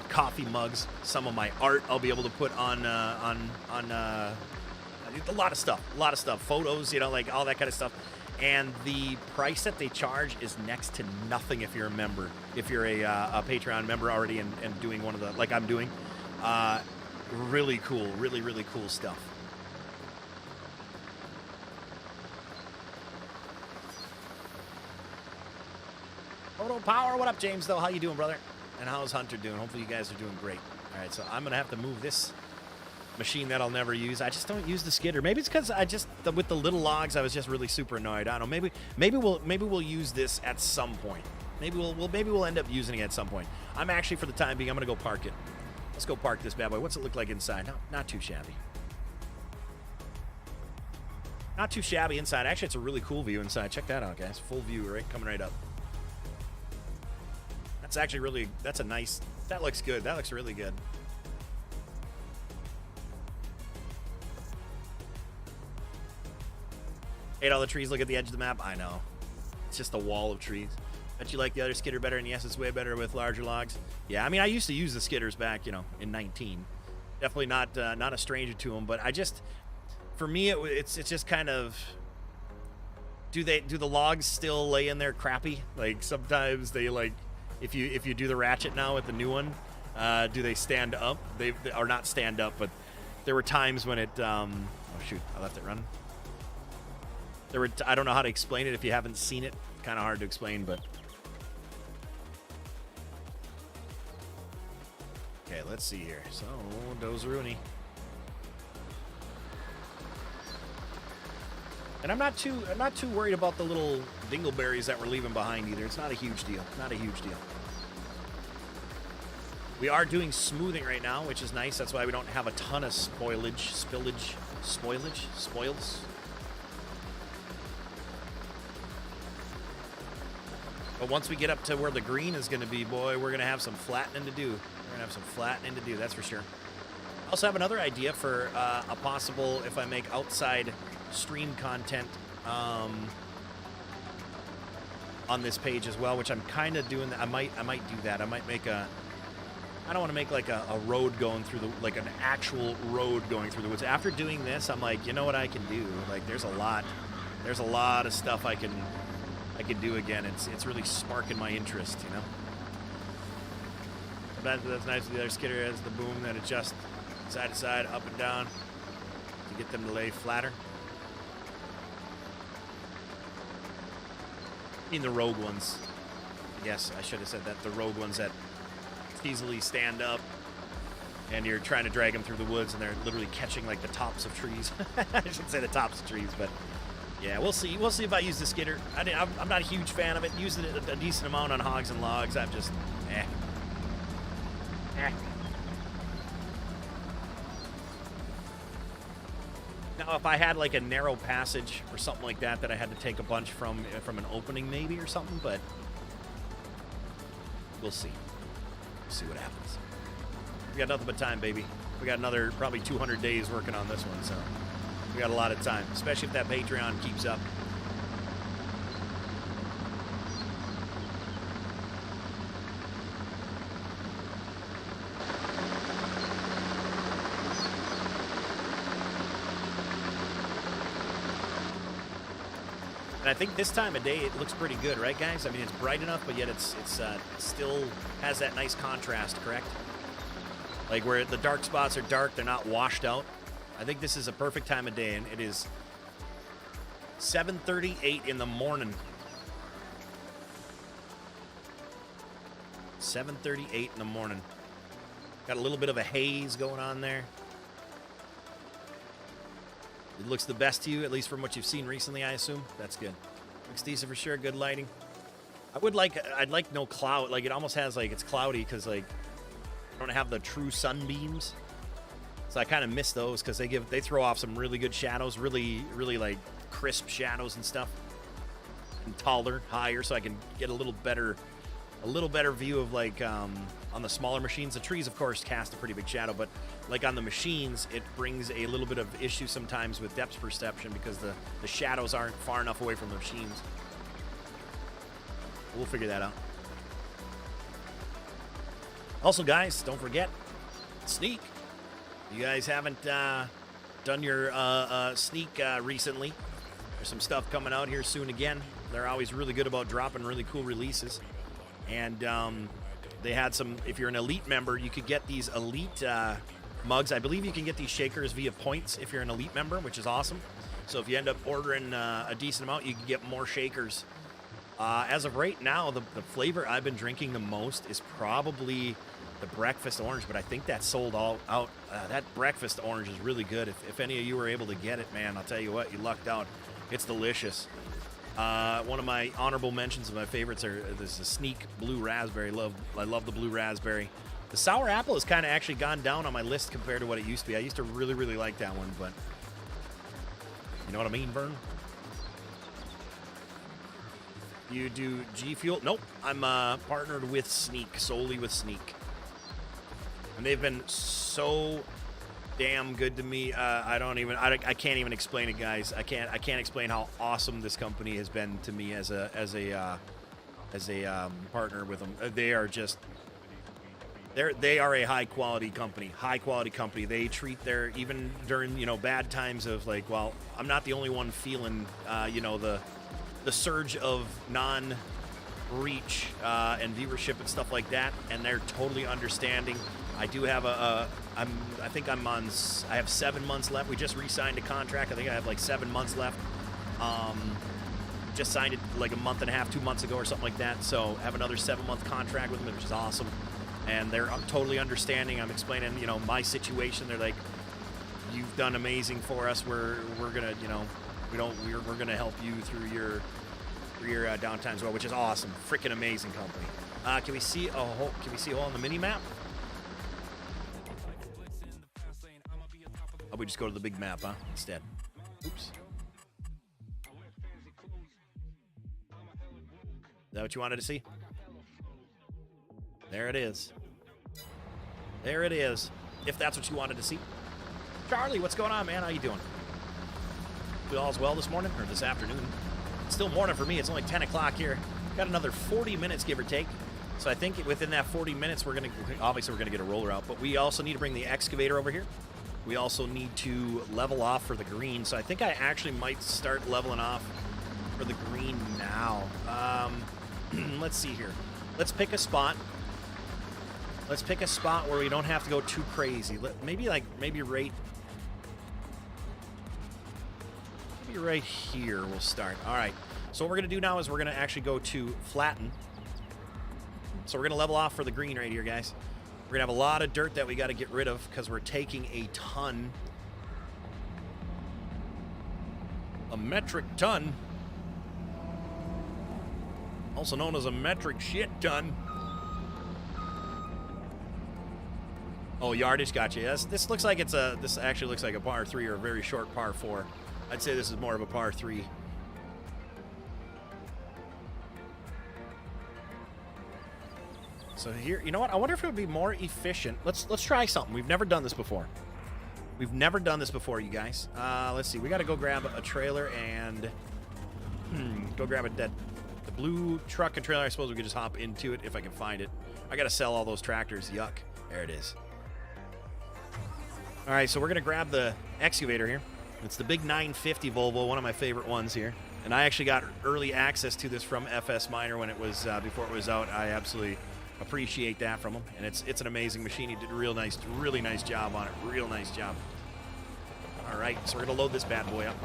coffee mugs, some of my art I'll be able to put on a lot of stuff, photos, like all that kind of stuff. And the price that they charge is next to nothing if you're a member. If you're a Patreon member already and doing one of the, like I'm doing, really cool, really cool stuff. Photo Power, what up, James, though? How you doing, brother? And how's Hunter doing? Hopefully you guys are doing great. All right, so I'm going to have to move this machine that I'll never use. I just don't use the skidder. Maybe it's because with the little logs, I was just really super annoyed. I don't know. Maybe we'll use this at some point. Maybe we'll end up using it at some point. I'm actually, for the time being, I'm going to go park it. Let's go park this bad boy. What's it look like inside? Not too shabby. Not too shabby inside. Actually, it's a really cool view inside. Check that out, guys. Full view, right? Coming right up. That's actually that's a nice, that looks good. That looks really good. Hate all the trees. Look at the edge of the map. I know. It's just a wall of trees. Bet you like the other skidder better, and yes, it's way better with larger logs. Yeah, I mean, I used to use the skidders back, in 19. Definitely not a stranger to them, but for me, it's just kind of, do the logs still lay in there crappy? Like sometimes they if you do the ratchet now with the new one, Do they stand up? They are not stand up, but there were times when it. Oh shoot! I left it running. I don't know how to explain it if you haven't seen it. Kind of hard to explain, but. Okay, let's see here. So, Dozeruni. And I'm not too worried about the little dingleberries that we're leaving behind either. It's not a huge deal. Not a huge deal. We are doing smoothing right now, which is nice. That's why we don't have a ton of spoils. But once we get up to where the green is going to be, boy, we're going to have some flattening to do. That's for sure. I also have another idea for a possible, if I make outside stream content on this page as well, which I'm kind of doing. I might do that. I might make a. I don't want to make like a road going through like an actual road going through the woods. After doing this, I'm like, you know what I can do? Like, there's a lot of stuff I can do again. It's really sparking my interest, you know. That's nice. The other skidder has the boom that adjusts side to side, up and down to get them to lay flatter. I mean the rogue ones. Yes, I should have said that. The rogue ones that easily stand up and you're trying to drag them through the woods and they're literally catching like the tops of trees. I shouldn't say the tops of trees, but yeah, we'll see. We'll see if I use the skidder. I'm not a huge fan of it. Used it a decent amount on hogs and logs. I'm just, Now, if I had like a narrow passage or something like that I had to take a bunch from an opening maybe or something, but we'll see. We'll see what happens. We got nothing but time, baby. We got another probably 200 days working on this one, so we got a lot of time, especially if that Patreon keeps up. And I think this time of day it looks pretty good, right, guys? I mean, it's bright enough, but yet it still has that nice contrast, correct? Like where the dark spots are dark, they're not washed out. I think this is a perfect time of day, and it is 7:38 in the morning. 7:38 in the morning. Got a little bit of a haze going on there. It looks the best to you, at least from what you've seen recently, I assume. That's good. Looks decent for sure. Good lighting. I'd like no cloud. Like, it almost has, like, it's cloudy because, like, I don't have the true sunbeams. So I kind of miss those because they throw off some really good shadows, really, really, like, crisp shadows and stuff. And taller, higher, so I can get a little better view of, like, on the smaller machines. The trees, of course, cast a pretty big shadow, but like on the machines, it brings a little bit of issue sometimes with depth perception because the shadows aren't far enough away from the machines. We'll figure that out. Also, guys, don't forget, sneak. You guys haven't done your sneak recently. There's some stuff coming out here soon again. They're always really good about dropping really cool releases. And they had some, if you're an elite member, you could get these elite mugs. I believe you can get these shakers via points if you're an elite member, which is awesome. So if you end up ordering a decent amount, you can get more shakers. As of right now, the flavor I've been drinking the most is probably the breakfast orange, but I think that's sold all out. That breakfast orange is really good. If any of you were able to get it, man, I'll tell you what, you lucked out. It's delicious. One of my honorable mentions of my favorites there's a Sneak Blue Raspberry. I love the Blue Raspberry. The Sour Apple has kind of actually gone down on my list compared to what it used to be. I used to really, really like that one, but you know what I mean, Vern? You do G Fuel? Nope. I'm partnered with Sneak, solely with Sneak. And they've been so damn good to me. I can't even explain it, guys. I can't explain how awesome this company has been to me as a partner with them. They are just they are a high quality company. They treat even during bad times of like, well, I'm not the only one feeling the surge of reach and viewership and stuff like that, and they're totally understanding. I do have I have 7 months left. We just re-signed a contract. I think I have like 7 months left. Just signed it like a month and a half, 2 months ago or something like that. So have another 7-month contract with them, which is awesome. And they're totally understanding. I'm explaining, you know, my situation. They're like, you've done amazing for us. We're gonna, you know, we're gonna help you through your downtime as well, which is awesome. Freaking amazing company. Can we see a hole? Can we see a hole on the mini map? Oh, we just go to the big map, huh? Instead. Oops. Is that what you wanted to see? There it is. There it is. If that's what you wanted to see. Charlie, what's going on, man? How you doing? All's well this morning, or this afternoon? It's still morning for me. It's only 10 o'clock here. Got another 40 minutes, give or take. So I think within that 40 minutes, we're going to get a roller out. But we also need to bring the excavator over here. We also need to level off for the green. So I think I actually might start leveling off for the green now. Let's see here. Let's pick a spot. Let's pick a spot where we don't have to go too crazy. Maybe right here we'll start. All right. So what we're going to do now is we're going to actually go to flatten. So we're going to level off for the green right here, guys. We're going to have a lot of dirt that we got to get rid of because we're taking a ton. A metric ton. Also known as a metric shit ton. Oh, yardage, gotcha. Yes, this looks like this actually looks like a par 3 or a very short par 4. I'd say this is more of a par 3. So here, you know what? I wonder if it would be more efficient. Let's try something. We've never done this before. We've never done this before, you guys. Let's see. We got to go grab a trailer and go grab the blue truck and trailer. I suppose we could just hop into it if I can find it. I got to sell all those tractors. Yuck. There it is. All right, so we're going to grab the excavator here. It's the big 950 Volvo, one of my favorite ones here. And I actually got early access to this from FS Miner when it was before it was out. I absolutely appreciate that from him. And it's an amazing machine. He did a really nice job on it. Real nice job. All right, so we're going to load this bad boy up.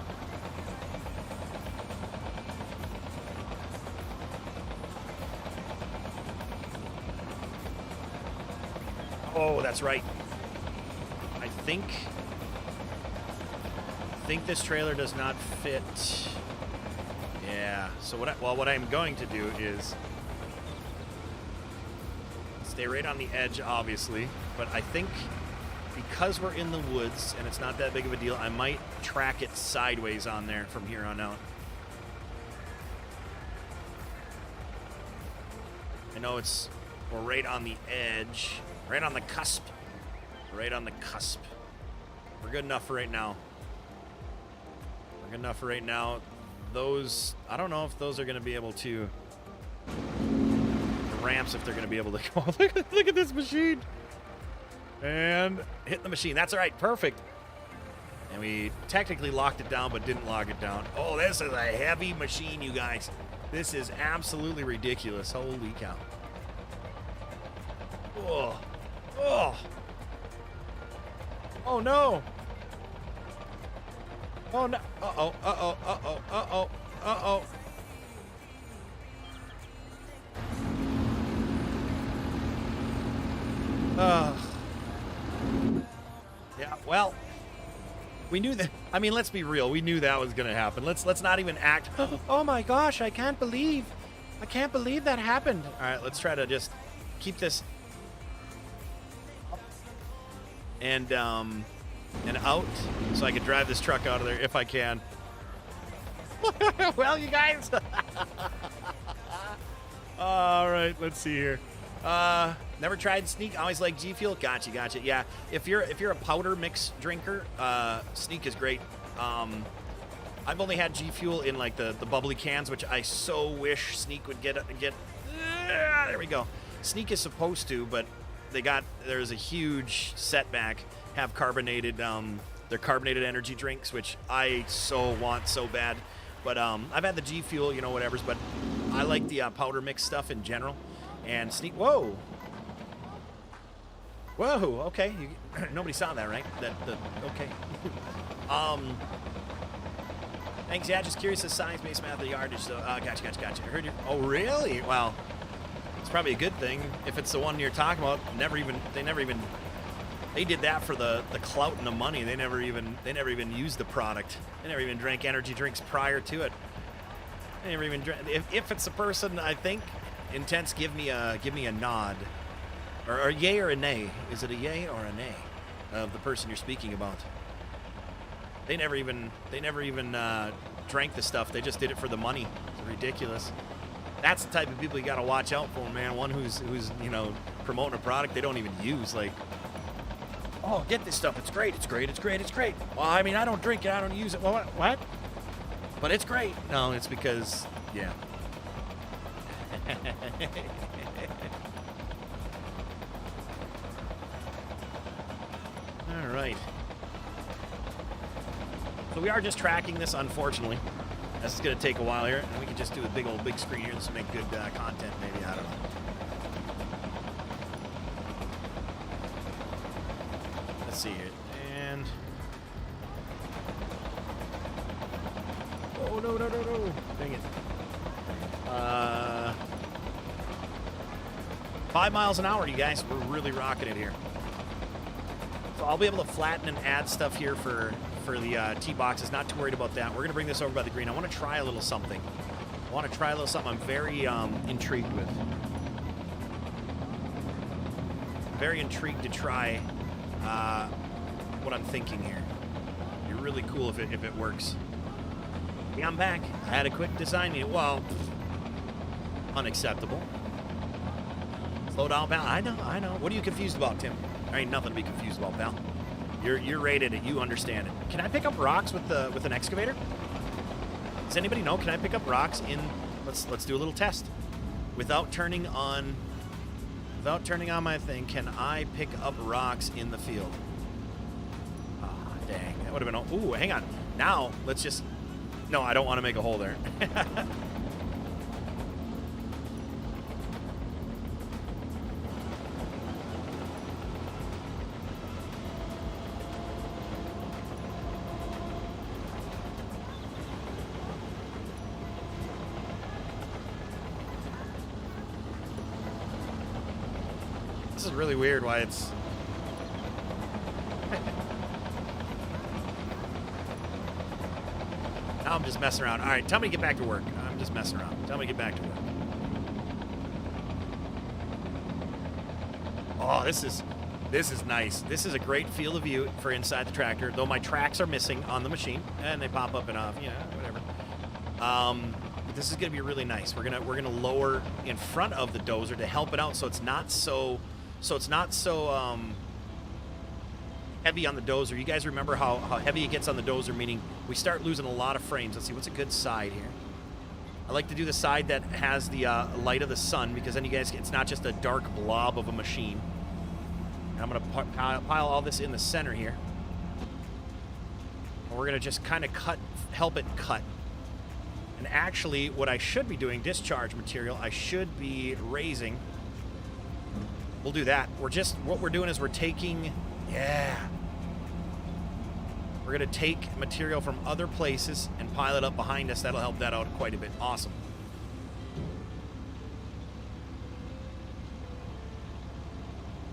Oh, that's right. I think this trailer does not fit. Yeah. So what I'm going to do is stay right on the edge, obviously. But I think because we're in the woods and it's not that big of a deal, I might track it sideways on there from here on out. I know we're right on the edge, right on the cusp. Right on the cusp. We're good enough for right now. We're good enough for right now. Those, I don't know if those are going to be able to, the ramps, if they're going to be able to go. Look at this machine. And hit the machine. That's all right. Perfect. And we technically locked it down, but didn't lock it down. Oh, this is a heavy machine, you guys. This is absolutely ridiculous. Holy cow. Oh. Oh. Oh, no. Oh, no. Uh-oh, uh-oh, uh-oh, uh-oh, uh-oh. Yeah, well, we knew that. I mean, let's be real. We knew that was going to happen. Let's not even act. Oh, my gosh, I can't believe that happened. All right, let's try to just keep this and out so I can drive this truck out of there if I can. Well, you guys. All right, let's see here. Never tried Sneak. Always like G Fuel. Gotcha. Yeah, if you're a powder mix drinker, Sneak is great. I've only had G Fuel in like the bubbly cans, which I so wish Sneak would get. There we go. Sneak is supposed to, but there's a huge setback. Have carbonated, they're carbonated energy drinks, which I so want so bad. But I've had the G Fuel, whatever's. But I like the powder mix stuff in general. And whoa. Whoa, okay. Nobody saw that, right? Okay. Thanks, yeah, just curious the science-based math of the yardage, so, gotcha. I heard you. Oh, really? Well, it's probably a good thing if it's the one you're talking about. They did that for the clout and the money. They never even used the product. They never even drank energy drinks prior to it. They never even drank. If it's a person, I think, Intense, give me a nod, or a yay or a nay. Is it a yay or a nay of the person you're speaking about? They never even drank the stuff. They just did it for the money. It's ridiculous. That's the type of people you got to watch out for, man. One who's promoting a product they don't even use. Like, oh, get this stuff. It's great. Well, I mean, I don't drink it. I don't use it. Well, what? But it's great. No, it's because, yeah. All right. So we are just tracking this, unfortunately. This is going to take a while here. And we can just do a big screen here. This will make good content, maybe. I don't know. Let's see here. And... oh, no. Dang it. 5 miles an hour, you guys. We're really rocking it here. So I'll be able to flatten and add stuff here for the tee boxes. Not too worried about that. We're going to bring this over by the green. I want to try a little something. I'm very intrigued with. Very intrigued to try what I'm thinking here. It'd be really cool if it works. Yeah, I'm back. I had a quick design meeting. Well, unacceptable. Slow down, pal. I know. What are you confused about, Tim? There ain't nothing to be confused about, pal. You're rated it. You understand it. Can I pick up rocks with an excavator? Does anybody know? Can I pick up rocks in? Let's do a little test. Without turning on my thing, can I pick up rocks in the field? Ah, dang. That would have been. Ooh, hang on. Now let's just. No, I don't want to make a hole there. This is really weird why it's... Now I'm just messing around. All right, tell me to get back to work. I'm just messing around. Tell me to get back to work. Oh, this is nice. This is a great field of view for inside the tractor, though my tracks are missing on the machine, and they pop up and off, whatever. This is going to be really nice. We're gonna lower in front of the dozer to help it out, so it's not so heavy on the dozer. You guys remember how heavy it gets on the dozer, meaning we start losing a lot of frames. Let's see, what's a good side here? I like to do the side that has the light of the sun, because then you guys, it's not just a dark blob of a machine. And I'm going to pile all this in the center here. And we're going to just kind of help it cut. And actually, what I should be doing, discharge material, I should be raising. We'll do that. What we're doing is we're taking, we're going to take material from other places and pile it up behind us. That'll help that out quite a bit. Awesome.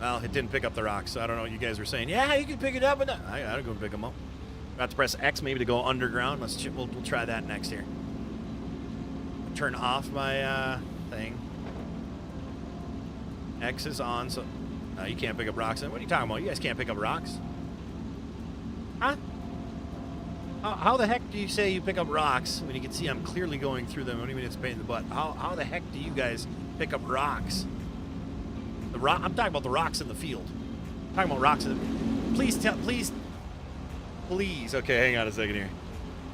Well, it didn't pick up the rocks, so I don't know what you guys were saying. Yeah, you can pick it up. But I gotta go pick them up. I have to press X maybe to go underground. We'll try that next here. Turn off my thing. X is on, so you can't pick up rocks. What are you talking about? You guys can't pick up rocks? Huh? How the heck do you say you pick up rocks when you can see I'm clearly going through them? I don't even need to paint in the butt. How the heck do you guys pick up rocks? I'm talking about the rocks in the field. I'm talking about rocks in the... Please. Okay, hang on a second here.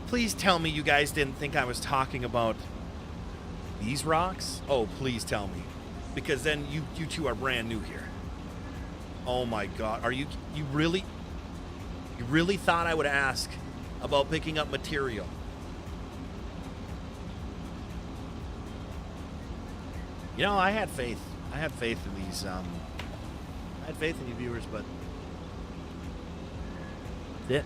Please tell me you guys didn't think I was talking about these rocks? Oh, please tell me. Because then you two are brand new here. Oh my God. You really thought I would ask about picking up material? You know, I had faith. I had faith in these. I had faith in you viewers, but that's it.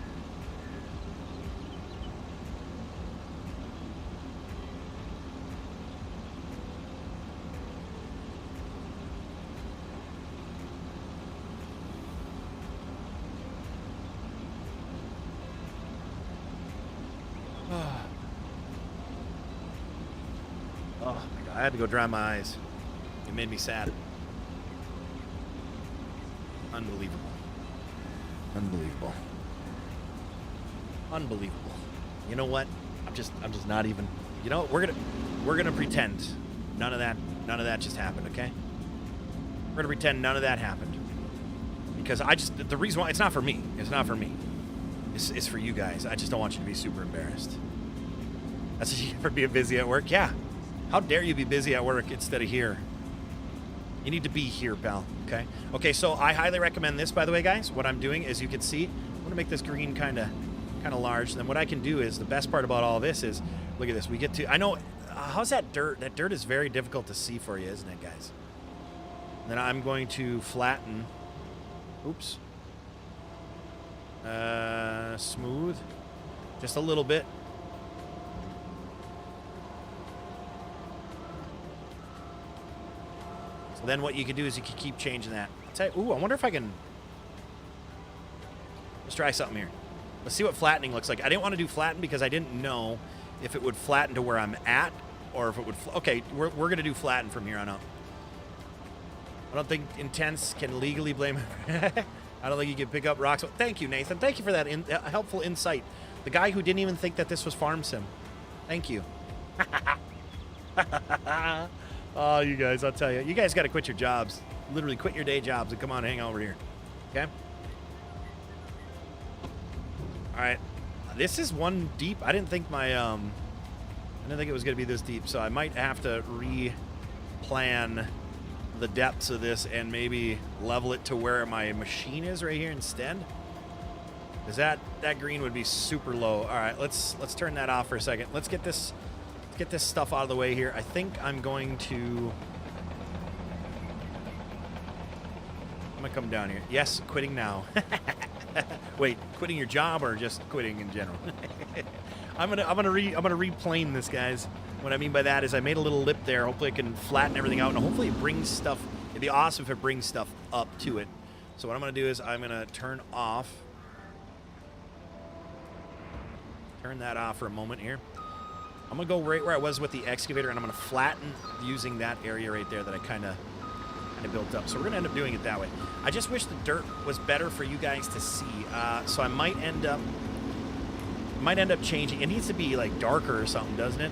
Oh my God, I had to go dry my eyes. It made me sad. Unbelievable. Unbelievable. Unbelievable. You know what? I'm just not even. You know, we're gonna pretend none of that just happened, okay? We're gonna pretend none of that happened. Because the reason why, it's not for me. It's not for me. It's for you guys. I just don't want you to be super embarrassed. That's you for being busy at work? Yeah. How dare you be busy at work instead of here? You need to be here, pal, okay? Okay, so I highly recommend this, by the way, guys. What I'm doing, as you can see, I'm gonna make this green kind of large. And then what I can do is, the best part about all this is, look at this. We get to, I know, how's that dirt? That dirt is very difficult to see for you, isn't it, guys? And then I'm going to flatten, oops. Smooth, just a little bit. So then what you can do is you can keep changing that. Ooh, I wonder if I can, let's try something here. Let's see what flattening looks like. I didn't want to do flatten because I didn't know if it would flatten to where I'm at or if it would, okay, we're going to do flatten from here on out. I don't think Intense can legally blame it. I don't think you can pick up rocks. Thank you, Nathan. Thank you for that helpful insight. The guy who didn't even think that this was farm sim. Thank you. Oh, you guys, I'll tell you. You guys got to quit your jobs. Literally quit your day jobs and come on, hang over here. Okay? All right. This is one deep. I didn't think my, I didn't think it was going to be this deep, so I might have to re-plan the depths of this and maybe level it to where my machine is right here instead. Because that green would be super low. All right, let's turn that off for a second. Let's get this stuff out of the way here. I think I'm going to come down here. Yes, quitting now. Wait, quitting your job or just quitting in general? I'm gonna replane this, guys. What I mean by that is I made a little lip there. Hopefully I can flatten everything out, and hopefully it brings stuff. It'd be awesome if it brings stuff up to it. So what I'm gonna do is I'm gonna turn that off for a moment here. I'm gonna go right where I was with the excavator, and I'm gonna flatten using that area right there that I kind of built up. So we're gonna end up doing it that way. I just wish the dirt was better for you guys to see. So I might end up changing. It needs to be like darker or something, doesn't it?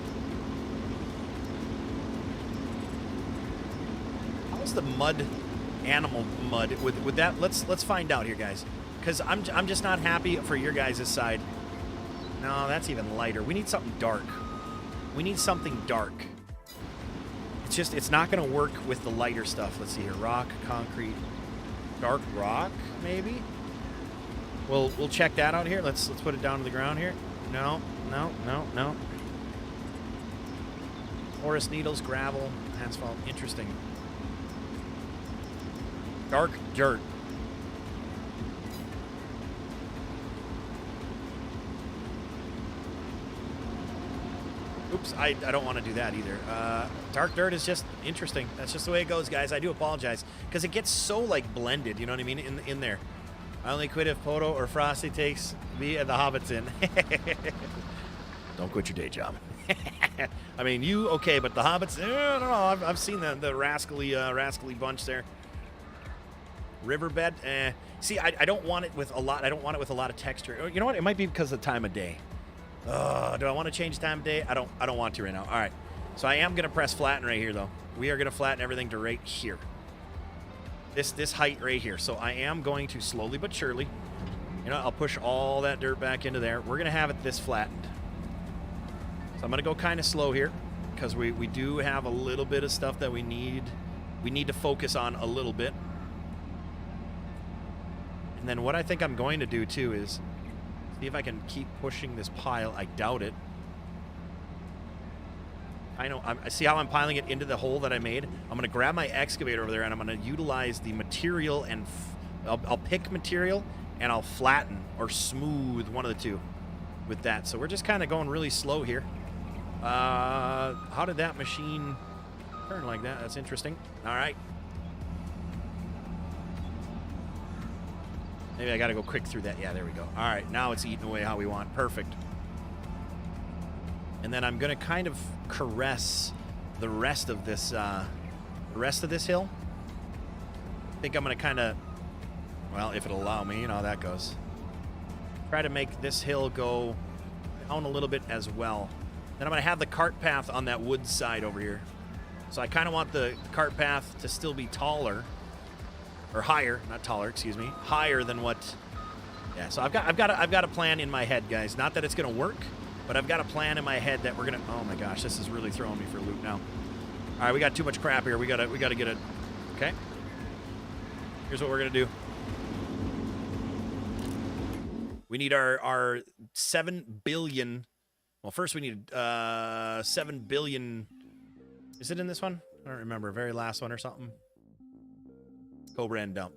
How's the mud, animal mud with that? Let's find out here, guys. Because I'm just not happy for your guys' side. No, that's even lighter. We need something dark. We need something dark. It's not going to work with the lighter stuff. Let's see here. Rock, concrete, dark rock, maybe? We'll check that out here. Let's put it down to the ground here. No. Forest needles, gravel, asphalt. Interesting. Dark dirt. Oops, I don't want to do that either. Dark dirt is just interesting. That's just the way it goes, guys. I do apologize. Because it gets so, like, blended, you know what I mean, in there. I only quit if PODO or Frosty takes me and the Hobbits in. Don't quit your day job. I mean, you, okay, but the Hobbits, I don't know. I've seen the rascally bunch there. Riverbed, See, I don't want it with a lot. I don't want it with a lot of texture. You know what? It might be because of the time of day. Do I want to change time of day? I don't want to right now. All right. So I am going to press flatten right here, though. We are going to flatten everything to right here. This height right here. So I am going to slowly but surely, you know, I'll push all that dirt back into there. We're going to have it this flattened. So I'm going to go kind of slow here because we do have a little bit of stuff that we need to focus on a little bit. And then what I think I'm going to do, too, is see if I can keep pushing this pile. I doubt it. I see how I'm piling it into the hole that I made. I'm gonna grab my excavator over there and I'm gonna utilize the material and I'll pick material and I'll flatten or smooth, one of the two, with that. So we're just kind of going really slow here. How did that machine turn like that? That's interesting. All right. Maybe I got to go quick through that. Yeah, there we go. All right, now it's eating away how we want. Perfect. And then I'm going to kind of caress the rest of this hill. I think I'm going to kind of, well, if it'll allow me, you know how that goes. Try to make this hill go down a little bit as well. Then I'm going to have the cart path on that wood side over here. So I kind of want the cart path to still be taller, or higher, not taller, excuse me, higher than what. Yeah. So I've got a plan in my head, guys. Not that it's going to work, but I've got a plan in my head that we're gonna. Oh my gosh, this is really throwing me for a loop now. All right, we got too much crap here. We gotta get it. Okay. Here's what we're gonna do. We need our 7 billion. Well, first we need 7 billion. Is it in this one? I don't remember. Very last one or something. Cobra and dump.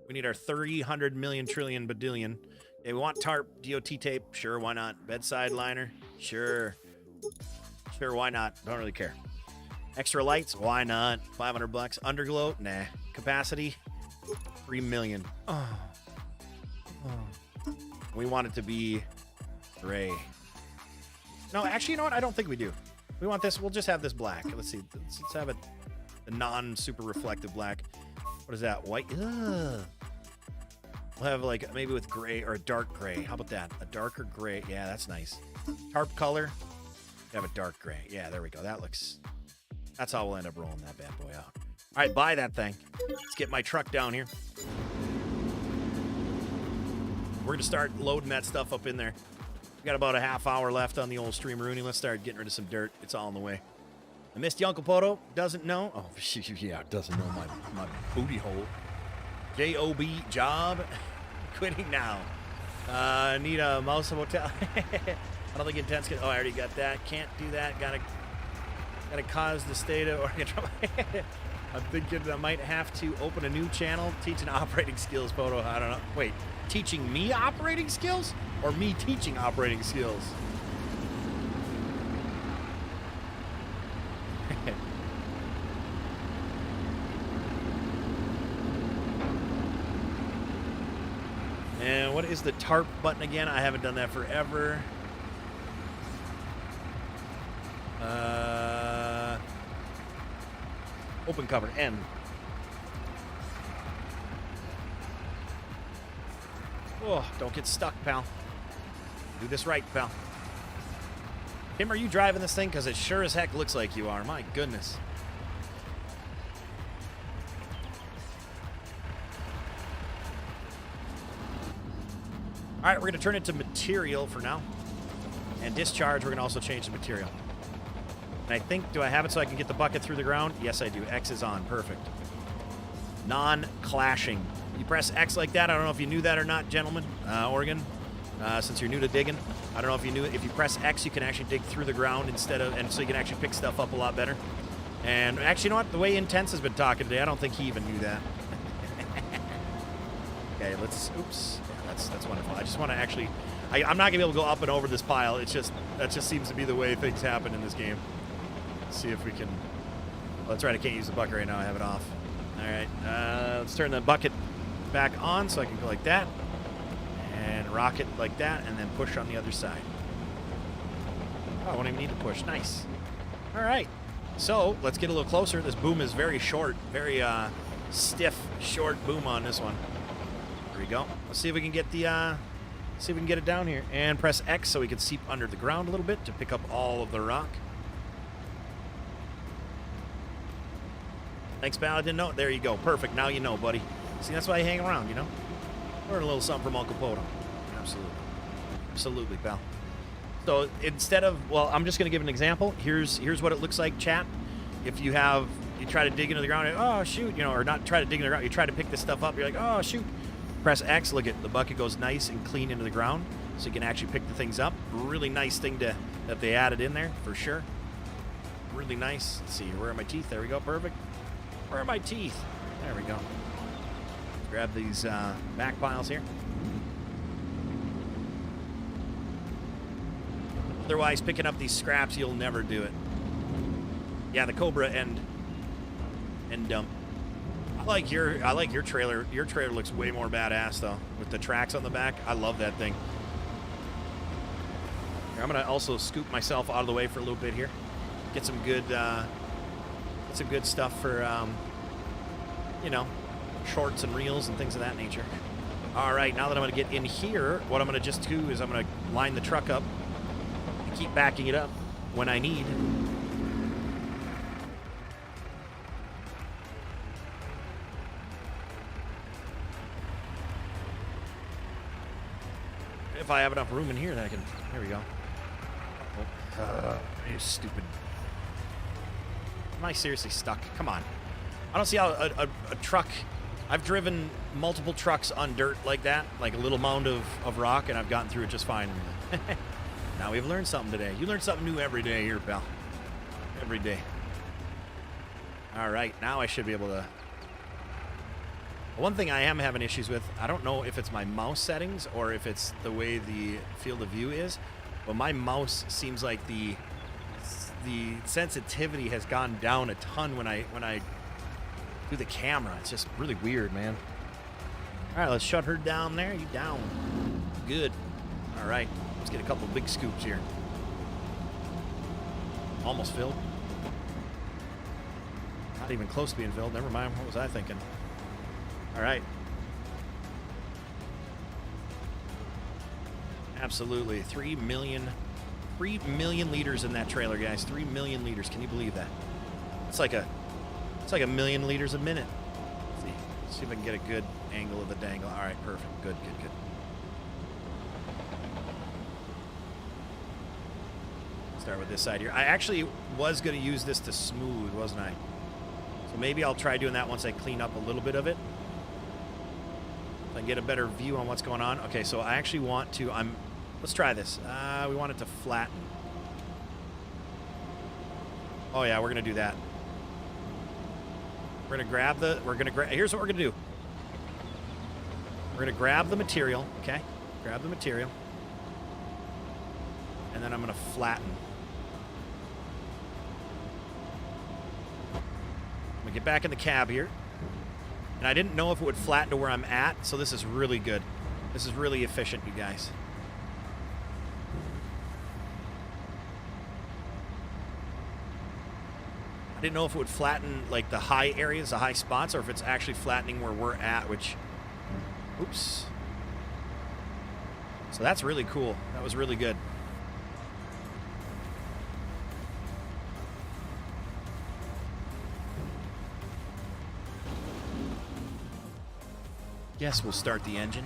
We need our 300 million trillion badillion. Okay, we want tarp, DOT tape. Sure, why not? Bedside liner. Sure. Sure, why not? Don't really care. Extra lights. Why not? 500 bucks. Underglow. Nah. Capacity. 3 million. Oh. We want it to be gray. No, actually, you know what? I don't think we do. We want this. We'll just have this black. Let's see. Let's have it a non-super reflective black. What is that? White? Ugh. We'll have like maybe with gray or a dark gray. How about that? A darker gray. Yeah, that's nice. Tarp color. Have a dark gray. Yeah, there we go. That looks. That's how we'll end up rolling that bad boy out. All right, buy that thing. Let's get my truck down here. We're gonna start loading that stuff up in there. We got about a half hour left on the old stream Rooney. Let's start getting rid of some dirt. It's all in the way. I missed Uncle PODO. Doesn't know. Oh, yeah, doesn't know my booty hole. J-O-B, job. Quitting now. Need a mouse hotel. I don't think intense. Oh, I already got that. Can't do that. Gotta cause the state of Oregon. I'm thinking I might have to open a new channel teaching operating skills, PODO. I don't know. Wait, teaching me operating skills or me teaching operating skills? And what is the tarp button again? I haven't done that forever. Open cover, N. Oh, don't get stuck, pal. Do this right, pal. Tim, are you driving this thing? Because it sure as heck looks like you are. My goodness. All right, we're going to turn it to material for now. And discharge, we're going to also change the material. And I think, do I have it so I can get the bucket through the ground? Yes, I do. X is on. Perfect. Non-clashing. You press X like that. I don't know if you knew that or not, gentlemen. Oregon, since you're new to digging. I don't know if you knew it. If you press X, you can actually dig through the ground instead of, and so you can actually pick stuff up a lot better. And actually, you know what? The way Intense has been talking today, I don't think he even knew that. Okay, let's, oops. Yeah, that's wonderful. I just want to actually, I'm not going to be able to go up and over this pile. It's just, that just seems to be the way things happen in this game. Let's see if we can, well, that's right, I can't use the bucket right now. I have it off. All right, let's turn the bucket back on so I can go like that. And rock it like that, and then push on the other side. Oh, I won't even need to push. Nice. All right. So let's get a little closer. This boom is very short, very stiff, short boom on this one. There we go. Let's see if we can get the, see if we can get it down here. And press X so we can seep under the ground a little bit to pick up all of the rock. Thanks, pal. I didn't know. There you go. Perfect. Now you know, buddy. See, that's why you hang around, you know? Learn a little something from Uncle PODO. Absolutely. Absolutely, pal. So instead of, well, I'm just going to give an example. Here's what it looks like, chat. If you try to dig into the ground, and, oh, shoot, you know, or not try to dig into the ground, you try to pick this stuff up, you're like, oh, shoot. Press X, look at the bucket goes nice and clean into the ground, so you can actually pick the things up. Really nice thing that they added in there, for sure. really nice. Let's see, where are my teeth? There we go, perfect. Where are my teeth? There we go. Grab these back piles here. Otherwise, picking up these scraps, you'll never do it. Yeah, the Cobra and dump. I like your trailer. Your trailer looks way more badass though, with the tracks on the back. I love that thing. Here, I'm gonna also scoop myself out of the way for a little bit here. Get some good stuff for you know, shorts and reels and things of that nature. All right, now that I'm gonna get in here, what I'm gonna just do is I'm gonna line the truck up and keep backing it up when I need. If I have enough room in here, then I can. There we go. Oh, you stupid. Am I seriously stuck? Come on. I don't see how a truck. I've driven multiple trucks on dirt like that, like a little mound of rock, and I've gotten through it just fine. Now we've learned something today. You learn something new every day here, pal. Every day. All right, now I should be able to. One thing I am having issues with, I don't know if it's my mouse settings or if it's the way the field of view is, but my mouse seems like the sensitivity has gone down a ton when I do the camera. It's just really weird, man. All right, let's shut her down there. You down. Good. All right, let's get a couple big scoops here. Almost filled. Not even close to being filled. Never mind. What was I thinking? All right. Absolutely. 3 million liters in that trailer, guys. 3 million liters. Can you believe that? It's like a million liters a minute. Let's see if I can get a good angle of the dangle. All right, perfect. Good. Start with this side here. I actually was going to use this to smooth, wasn't I? So maybe I'll try doing that once I clean up a little bit of it. I can get a better view on what's going on. Okay, so I actually want to, let's try this. We want it to flatten. Oh yeah, we're gonna do that. Here's what we're gonna do. We're gonna grab the material, okay? Grab the material. And then I'm gonna flatten. I'm gonna get back in the cab here. And I didn't know if it would flatten to where I'm at, so this is really good. This is really efficient, you guys. I didn't know if it would flatten like the high areas, the high spots, or if it's actually flattening where we're at, which, oops. So that's really cool. That was really good. Yes, we'll start the engine.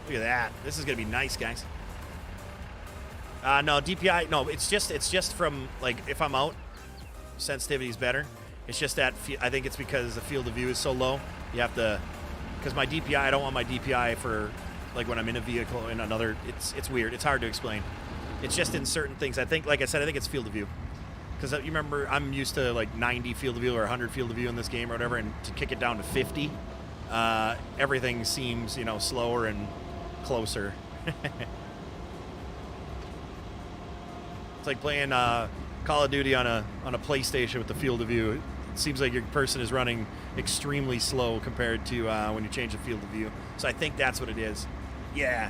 Look at that. This is gonna be nice, guys. No, DPI, no, it's just from, like, if I'm out, sensitivity's better. It's just that, I think it's because the field of view is so low. You have to, because my DPI, I don't want my DPI for, like, when I'm in a vehicle, in another, it's weird. It's hard to explain. It's just in certain things. I think, like I said, I think it's field of view. Because you remember, I'm used to like 90 field of view or 100 field of view in this game or whatever, and to kick it down to 50, everything seems, you know, slower and closer. It's like playing Call of Duty on a PlayStation with the field of view. It seems like your person is running extremely slow compared to when you change the field of view. So I think that's what it is. Yeah.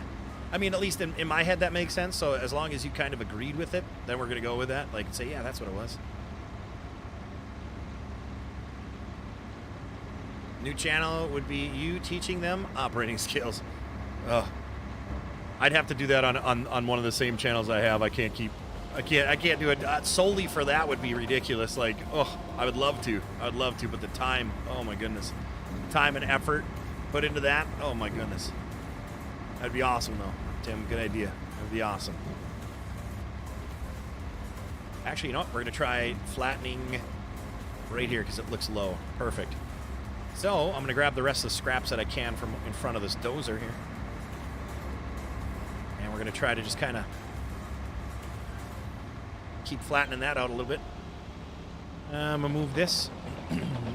I mean, at least in my head, that makes sense. So as long as you kind of agreed with it, then we're going to go with that. Like, say, yeah, that's what it was. New channel would be you teaching them operating skills. Oh, I'd have to do that on one of the same channels I have. I can't do it solely for that. Would be ridiculous. Like, oh, I would love to, but the time, oh my goodness, time and effort put into that, oh my goodness. That'd be awesome, though. Tim, good idea. That'd be awesome. Actually, you know what? We're going to try flattening right here because it looks low. Perfect. So, I'm going to grab the rest of the scraps that I can from in front of this dozer here. And we're going to try to just kind of keep flattening that out a little bit. I'm going to move this.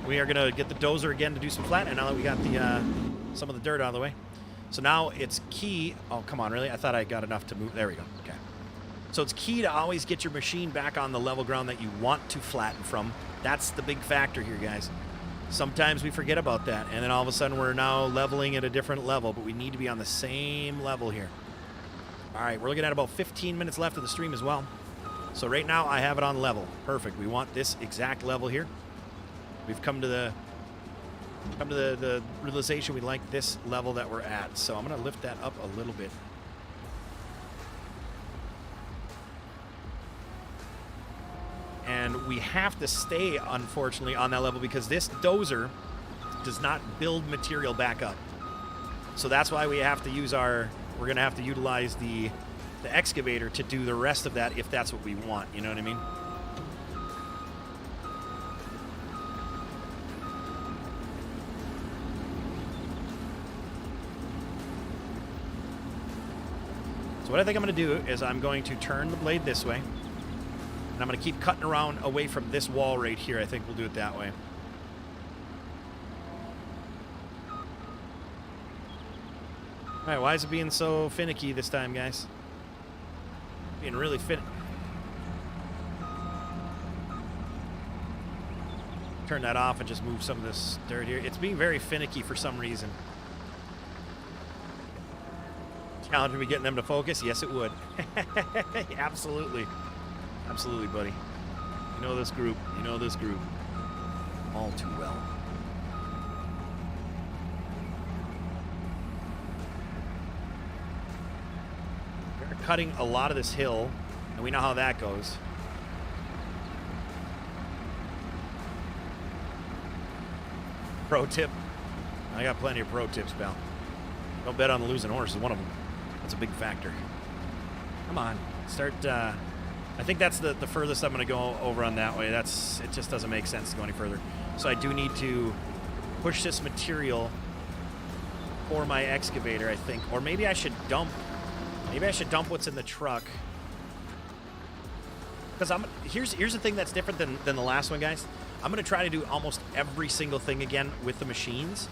We are going to get the dozer again to do some flattening now that we got the some of the dirt out of the way. So now it's key. Oh, come on, really? I thought I got enough to move. There we go. Okay. So it's key to always get your machine back on the level ground that you want to flatten from. That's the big factor here, guys. Sometimes we forget about that, and then all of a sudden we're now leveling at a different level, but we need to be on the same level here. All right, we're looking at about 15 minutes left of the stream as well. So right now I have it on level. Perfect. We want this exact level here. We've come to the realization we like this level that we're at. So I'm going to lift that up a little bit. And we have to stay, unfortunately, on that level because this dozer does not build material back up. So that's why we have to use we're going to have to utilize the excavator to do the rest of that if that's what we want. You know what I mean? So what I think I'm going to do is I'm going to turn the blade this way. And I'm going to keep cutting around away from this wall right here. I think we'll do it that way. All right, why is it being so finicky this time, guys? Being really finicky. Turn that off and just move some of this dirt here. It's being very finicky for some reason. Challenge would be getting them to focus? Yes, it would. Absolutely. Absolutely, buddy. You know this group. You know this group. All too well. We're cutting a lot of this hill, and we know how that goes. Pro tip. I got plenty of pro tips, pal. Don't bet on the losing horse is one of them. That's a big factor. Come on. Start... I think that's the furthest I'm going to go over on that way. It just doesn't make sense to go any further. So I do need to push this material for my excavator, I think. Or maybe I should dump. Maybe I should dump what's in the truck. Because here's the thing that's different than the last one, guys. I'm going to try to do almost every single thing again with the machines.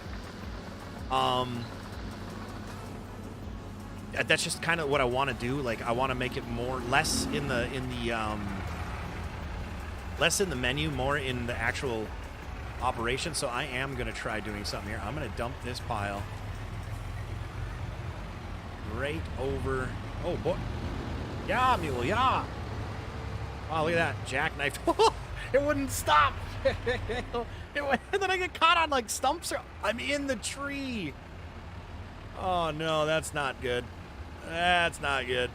That's just kind of what I want to do. Like I want to make it less in the menu, more in the actual operation. So I am going to try doing something here. I'm going to dump this pile right over. Oh boy, yeah, mule, yeah. Wow, look at that jackknife. It wouldn't stop. And then I get caught on like stumps. I'm in the tree. Oh no, that's not good. That's not good.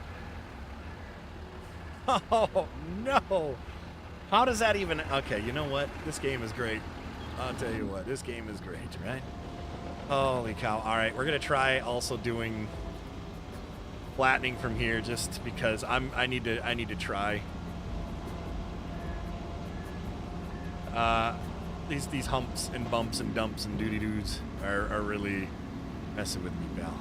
Oh no. How does that even... Okay, you know what? This game is great. I'll tell you what, this game is great, right? Holy cow. All right, we're going to try also doing flattening from here just because I need to try. These humps and bumps and dumps and doody-doos are really messing with me, pal.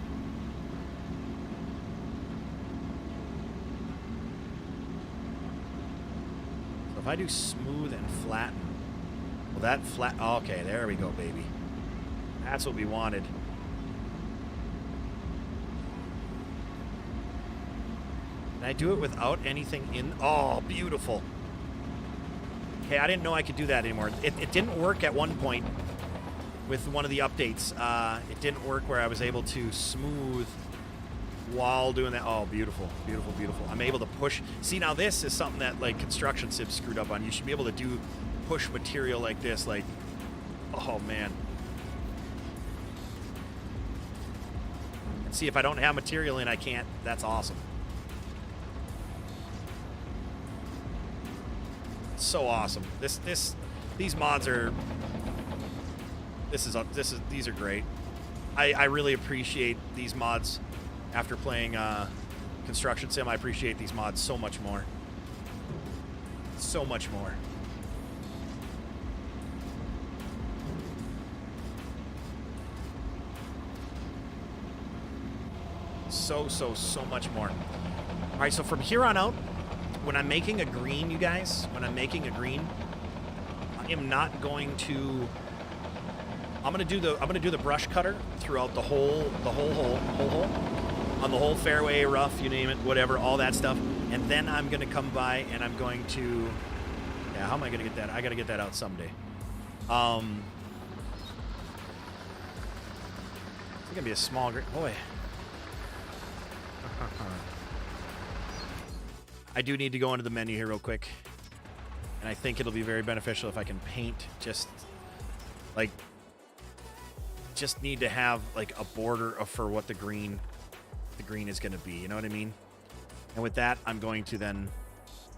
So if I do smooth and flatten, will that flat? Okay, there we go, baby. That's what we wanted. Can I do it without anything in? Oh, beautiful. Okay, I didn't know I could do that anymore. It didn't work at one point with one of the updates. It didn't work where I was able to smooth while doing that. Oh, beautiful, beautiful, beautiful. I'm able to push. See, now this is something that like construction sibs screwed up on. You should be able to do push material like this. Like, oh man. And see, if I don't have material in, I can't. That's awesome. So awesome. These mods are. These are great. I really appreciate these mods. After playing Construction Sim, I appreciate these mods so much more. So much more. So much more. All right, so from here on out, when I'm making a green, you guys, when I'm making a green, I am not going to. I'm gonna do the brush cutter throughout the whole hole, on the whole fairway, rough, you name it, whatever, all that stuff, and then I'm gonna come by and I'm going to. Yeah, how am I gonna get that? I gotta get that out someday. It's gonna be a small green. Boy. I do need to go into the menu here real quick. And I think it'll be very beneficial if I can paint just need to have like a border for what the green is going to be, you know what I mean? And with that, I'm going to then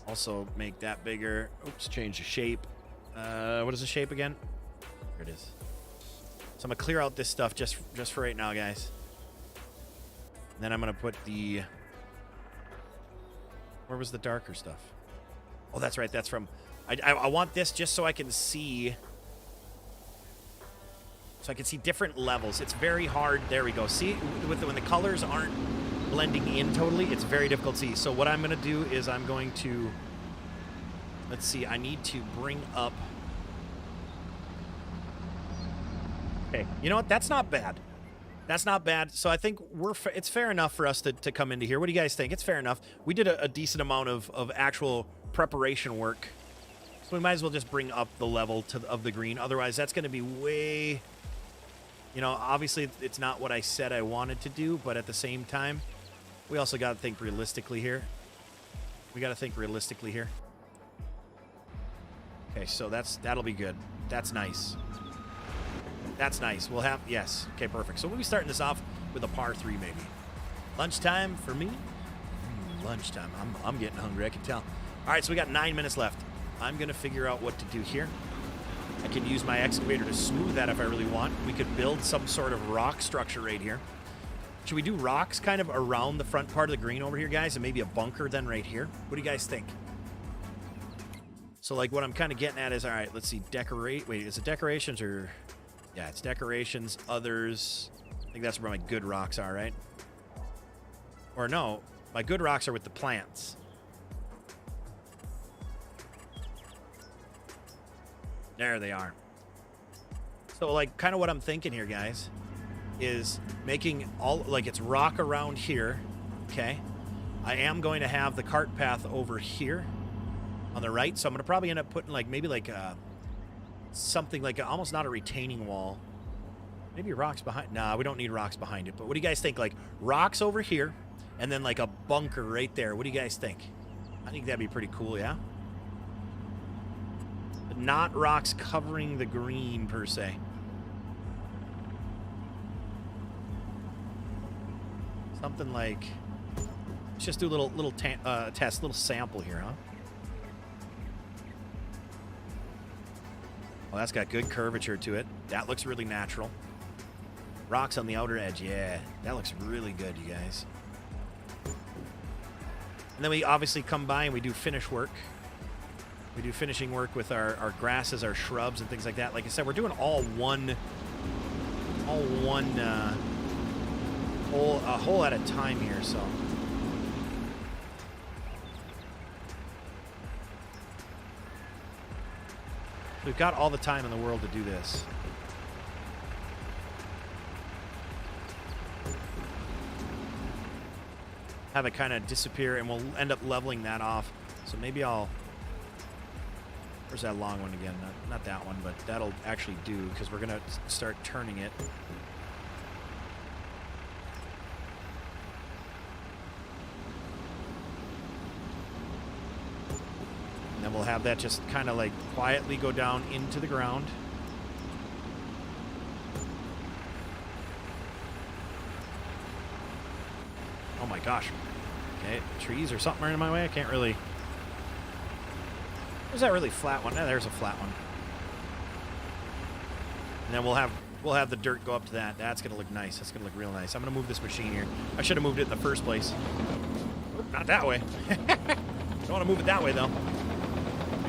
also make that bigger. Oops, change the shape. What is the shape again? There it is. So I'm going to clear out this stuff just for right now, guys. And then I'm going to put the... Where was the darker stuff? Oh, that's right. That's from... I want this just so I can see... So I can see different levels. It's very hard. There we go. See, when the colors aren't blending in totally, it's very difficult to see. So what I'm going to do is I'm going to... Let's see. I need to bring up... Okay. You know what? That's not bad. That's not bad. So I think it's fair enough for us to come into here. What do you guys think? It's fair enough. We did a decent amount of actual preparation work. So we might as well just bring up the level of the green. Otherwise, that's going to be way... You know, obviously, it's not what I said I wanted to do, but at the same time, we also got to think realistically here. We got to think realistically here. Okay, so that'll be good. That's nice. That's nice. We'll have... Yes. Okay, perfect. So we'll be starting this off with a par 3, maybe. Lunchtime for me? Lunchtime. I'm getting hungry, I can tell. All right, so we got 9 minutes left. I'm going to figure out what to do here. I can use my excavator to smooth that if I really want. We could build some sort of rock structure right here. Should we do rocks kind of around the front part of the green over here, guys, and maybe a bunker then right here? What do you guys think? So, like, what I'm kind of getting at is, all right, let's see, decorate. Wait, is it decorations or... Yeah, it's decorations, others. I think that's where my good rocks are, right? Or no, my good rocks are with the plants. There they are. So, like, kind of what I'm thinking here, guys, is making all, like, it's rock around here, okay? I am going to have the cart path over here on the right, so I'm going to probably end up putting, like, maybe, like, something like almost not a retaining wall. Maybe rocks behind. Nah, we don't need rocks behind it. But what do you guys think? Like, rocks over here, and then, like, a bunker right there. What do you guys think? I think that'd be pretty cool, yeah? But not rocks covering the green, per se. Something like... Let's just do a little test, little sample here, huh? Well, that's got good curvature to it. That looks really natural. Rocks on the outer edge, yeah. That looks really good, you guys. And then we obviously come by and we do finish work. We do finishing work with our grasses, our shrubs, and things like that. Like I said, we're doing a hole at a time here, so... We've got all the time in the world to do this. Have it kind of disappear, and we'll end up leveling that off. So maybe I'll... Where's that long one again? Not that one, but that'll actually do, because we're going to start turning it. And then we'll have that just kind of like quietly go down into the ground. Oh my gosh. Okay, trees or something are in my way. I can't really... Where's that really flat one? Oh, there's a flat one. And then we'll have the dirt go up to that. That's going to look nice. That's going to look real nice. I'm going to move this machine here. I should have moved it in the first place. Oop, not that way. Don't want to move it that way, though.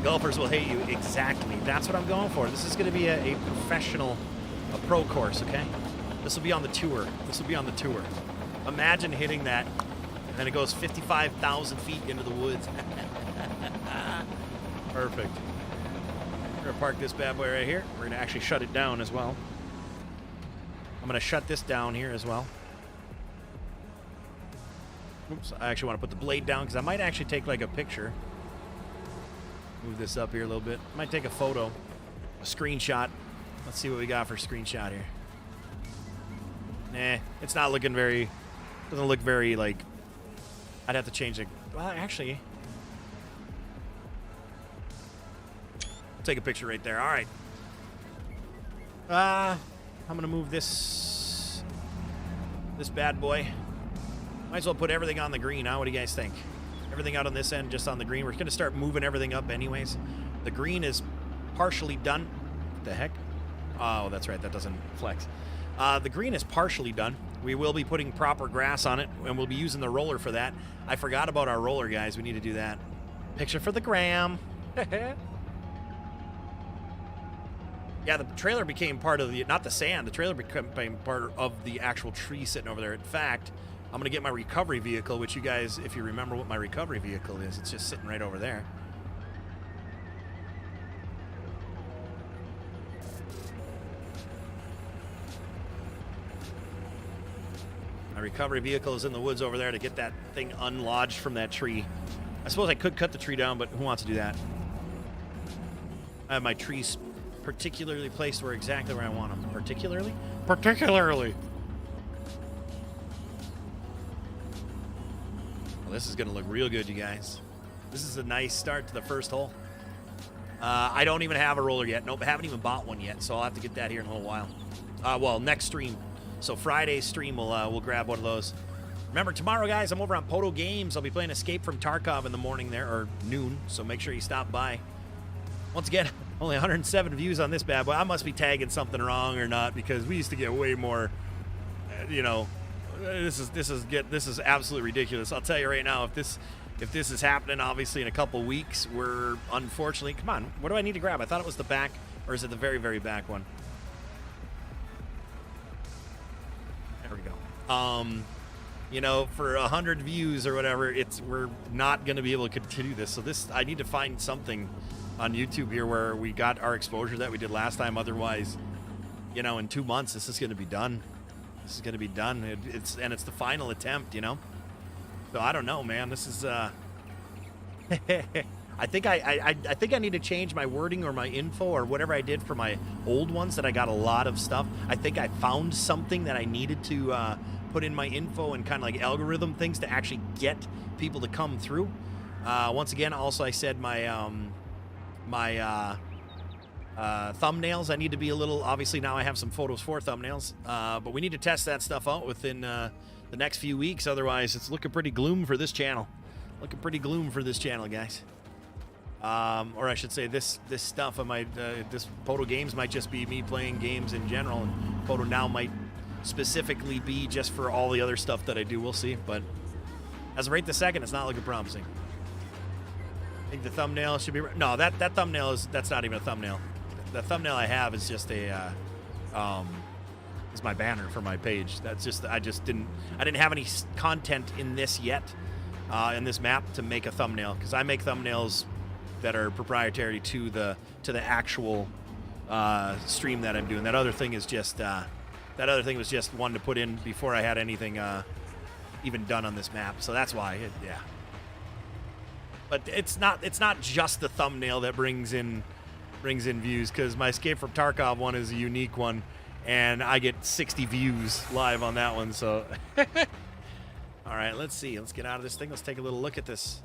Golfers will hate you. Exactly. That's what I'm going for. This is going to be a professional, a pro course, okay? This will be on the tour. This will be on the tour. Imagine hitting that, and then it goes 55,000 feet into the woods. Perfect. We're going to park this bad boy right here. We're going to actually shut it down as well. I'm going to shut this down here as well. Oops, I actually want to put the blade down because I might actually take like a picture. Move this up here a little bit. Might take a photo, a screenshot. Let's see what we got for screenshot here. Nah, it's not looking very, doesn't look very like, I'd have to change it. Well, actually, I'll take a picture right there. All right. I'm going to move this bad boy. Might as well put everything on the green, huh? What do you guys think? Everything out on this end, just on the green. We're going to start moving everything up anyways. The green is partially done. What the heck? Oh, that's right. That doesn't flex. The green is partially done. We will be putting proper grass on it, and we'll be using the roller for that. I forgot about our roller, guys. We need to do that. Picture for the gram. Yeah, the trailer became part of the, not the sand, the trailer became part of the actual tree sitting over there. In fact, I'm going to get my recovery vehicle, which you guys, if you remember what my recovery vehicle is, it's just sitting right over there. My recovery vehicle is in the woods over there to get that thing unlodged from that tree. I suppose I could cut the tree down, but who wants to do that? I have my trees particularly placed where exactly where I want them. Particularly? Particularly! Well, this is going to look real good, you guys. This is a nice start to the first hole. I don't even have a roller yet. Nope, I haven't even bought one yet, so I'll have to get that here in a little while. Well, next stream. So Friday's stream, we'll grab one of those. Remember, tomorrow, guys, I'm over on PODO Games. I'll be playing Escape from Tarkov in the morning there, or noon, so make sure you stop by. Once again, only 107 views on this bad boy. I must be tagging something wrong or not, because we used to get way more, you know, this is absolutely ridiculous. I'll tell you right now, if this is happening, obviously, in a couple weeks, we're unfortunately, come on, what do I need to grab? I thought it was the back, or is it the very, very back one? There we go. You know, for 100 views or whatever, we're not going to be able to continue this. So I need to find something on YouTube here where we got our exposure that we did last time. Otherwise, you know, in 2 months, this is going to be done. This is going to be done. It's the final attempt, you know. So I don't know, man. This is I think I need to change my wording or my info or whatever I did for my old ones that I got a lot of stuff. I think I found something that I needed to put in my info and kind of like algorithm things to actually get people to come through. Once again, also I said my thumbnails, I need to be a little, obviously now I have some photos for thumbnails, but we need to test that stuff out within the next few weeks. Otherwise, it's looking pretty gloom for this channel. Looking pretty gloom for this channel, guys. Or I should say this stuff, this PODO Games might just be me playing games in general, and PODO Now might specifically be just for all the other stuff that I do. We'll see, but as of right this second, it's not looking promising. I think the thumbnail should be, no, that thumbnail that's not even a thumbnail. The thumbnail I have is just a is my banner for my page. That's just, I didn't have any content in this yet, in this map to make a thumbnail, because I make thumbnails that are proprietary to the actual stream that I'm doing. That other thing is just that other thing was just one to put in before I had anything even done on this map. So that's why, yeah. But it's not just the thumbnail that brings in views, because my Escape from Tarkov one is a unique one, and I get 60 views live on that one. So, all right, let's see. Let's get out of this thing. Let's take a little look at this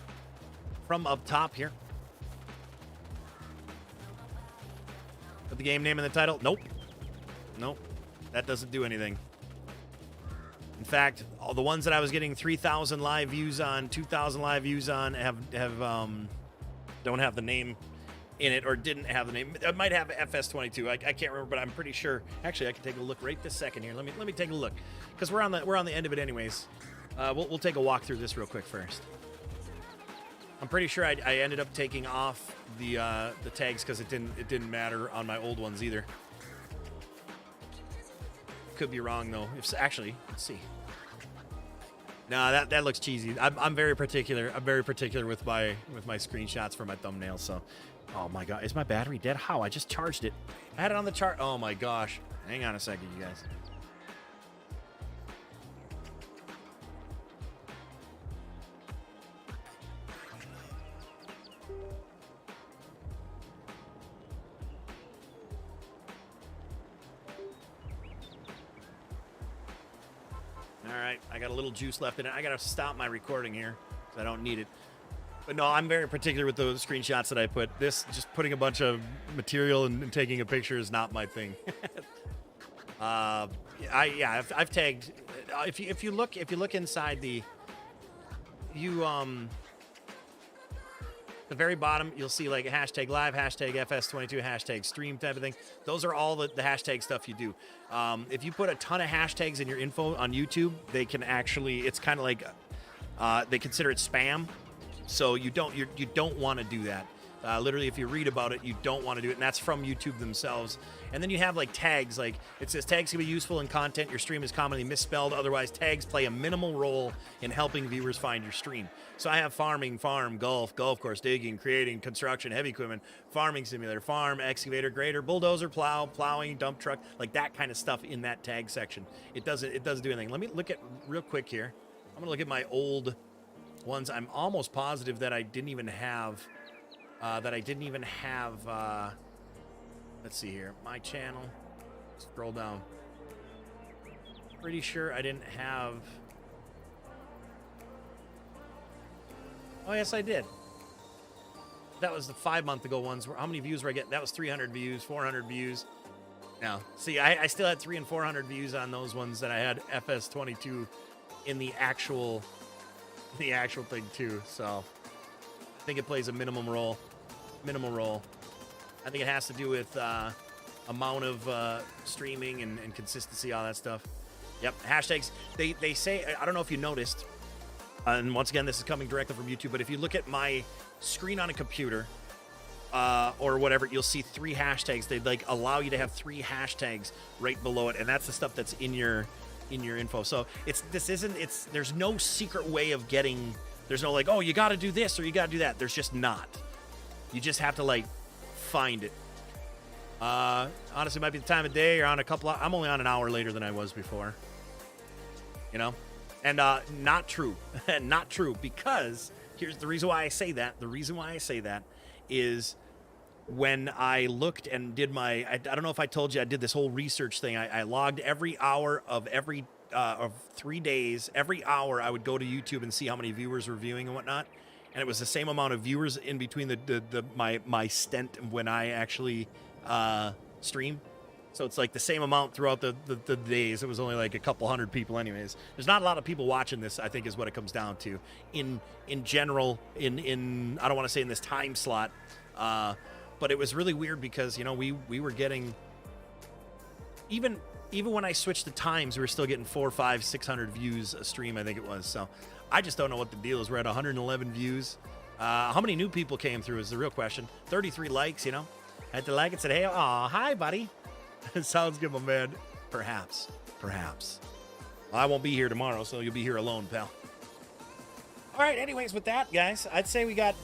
from up top here. Put the game name in the title. Nope. That doesn't do anything. In fact, all the ones that I was getting 3,000 live views on, 2,000 live views on don't have the name in it, or didn't have the name. It might have FS22. I can't remember, but I'm pretty sure. Actually, I can take a look right this second here. Let me take a look, because we're on the end of it anyways. We'll take a walk through this real quick first. I'm pretty sure I ended up taking off the tags because it didn't matter on my old ones either. Could be wrong though. Actually, let's see. No, that looks cheesy. I'm very particular. I'm very particular with my screenshots for my thumbnails. So, oh my god, is my battery dead? How? I just charged it. I had it on the chart. Oh my gosh. Hang on a second, you guys. All right, I got a little juice left in it. I got to stop my recording here because I don't need it. But no, I'm very particular with those screenshots that I put. This, just putting a bunch of material and taking a picture is not my thing. I've tagged. If you look inside the very bottom, you'll see like a hashtag live, hashtag FS22, hashtag stream type of thing. Those are all the hashtag stuff you do. If you put a ton of hashtags in your info on YouTube, they can actually, it's kind of like they consider it spam. So you don't want to do that. Literally, if you read about it, you don't want to do it, and that's from YouTube themselves. And then you have like tags, like it says tags can be useful in content. Your stream is commonly misspelled. Otherwise, tags play a minimal role in helping viewers find your stream. So I have farming, farm, golf course, digging, creating, construction, heavy equipment, farming simulator, farm, excavator, grader, bulldozer, plow, plowing, dump truck, like that kind of stuff in that tag section. It doesn't do anything. Let me look at real quick here. I'm gonna look at my old ones. I'm almost positive that I didn't even have. Let's see here. My channel. Scroll down. Pretty sure I didn't have. Oh, yes, I did. That was the 5 month ago ones. How many views were I getting? That was 300 views, 400 views. Now, see, I still had 300 and 400 views on those ones that I had FS22 in the actual thing too. So I think it plays a minimal role. I think it has to do with amount of streaming and consistency, all that stuff. Yep, hashtags. They say, I don't know if you noticed, and once again, this is coming directly from YouTube, but if you look at my screen on a computer or whatever, you'll see 3 hashtags. They like allow you to have 3 hashtags right below it, and that's the stuff that's in your info. So there's no secret way of getting. There's no like, oh, you got to do this or you got to do that. There's just not. You just have to like find it. Honestly, it might be the time of day or on a couple. I'm only on an hour later than I was before. You know, and not true, not true. Because here's the reason why I say that. The reason why I say that is when I looked and did my. I don't know if I told you I did this whole research thing. I logged every hour of every of 3 days. Every hour I would go to YouTube and see how many viewers were viewing and whatnot. And it was the same amount of viewers in between my stint when I actually stream. So it's like the same amount throughout the days. It was only like a couple hundred people anyways. There's not a lot of people watching this, I think, is what it comes down to. In general, in I don't want to say in this time slot, but it was really weird because, you know, we were getting, even when I switched the times, we were still getting 400, 500, 600 views a stream, I think it was. So I just don't know what the deal is. We're at 111 views. How many new people came through is the real question. 33 likes, you know. I had to like it, said, hey, aw, hi, buddy. Sounds good, my man. Perhaps. Well, I won't be here tomorrow, so you'll be here alone, pal. All right, anyways, with that, guys, I'd say we got,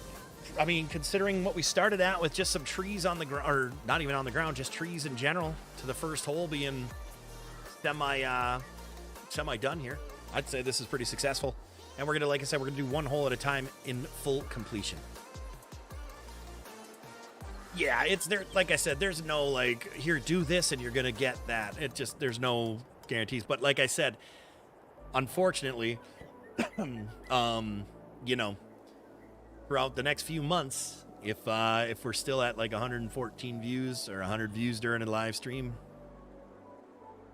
I mean, considering what we started out with, just some trees on the ground, or not even on the ground, just trees in general, to the first hole being semi done here. I'd say this is pretty successful. And we're going to, like I said, we're going to do one hole at a time in full completion. Yeah, it's there. Like I said, there's no like, here, do this and you're going to get that. It just, there's no guarantees. But like I said, unfortunately, you know, throughout the next few months, if we're still at like 114 views or 100 views during a live stream,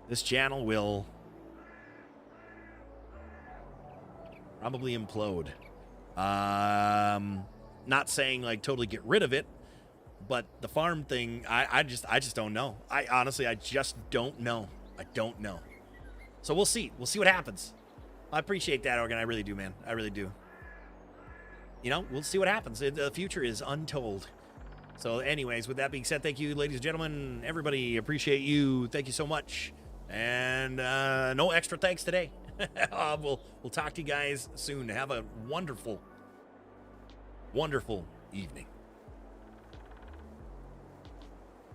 this channel will probably implode. Not saying like totally get rid of it, but the farm thing, I just don't know. I honestly just don't know. I don't know. So we'll see. We'll see what happens. I appreciate that, Organ. I really do, man. I really do. You know, we'll see what happens. The future is untold. So anyways, with that being said, thank you, ladies and gentlemen. Everybody, appreciate you. Thank you so much. And no extra thanks today. We'll talk to you guys soon. Have a wonderful, wonderful evening.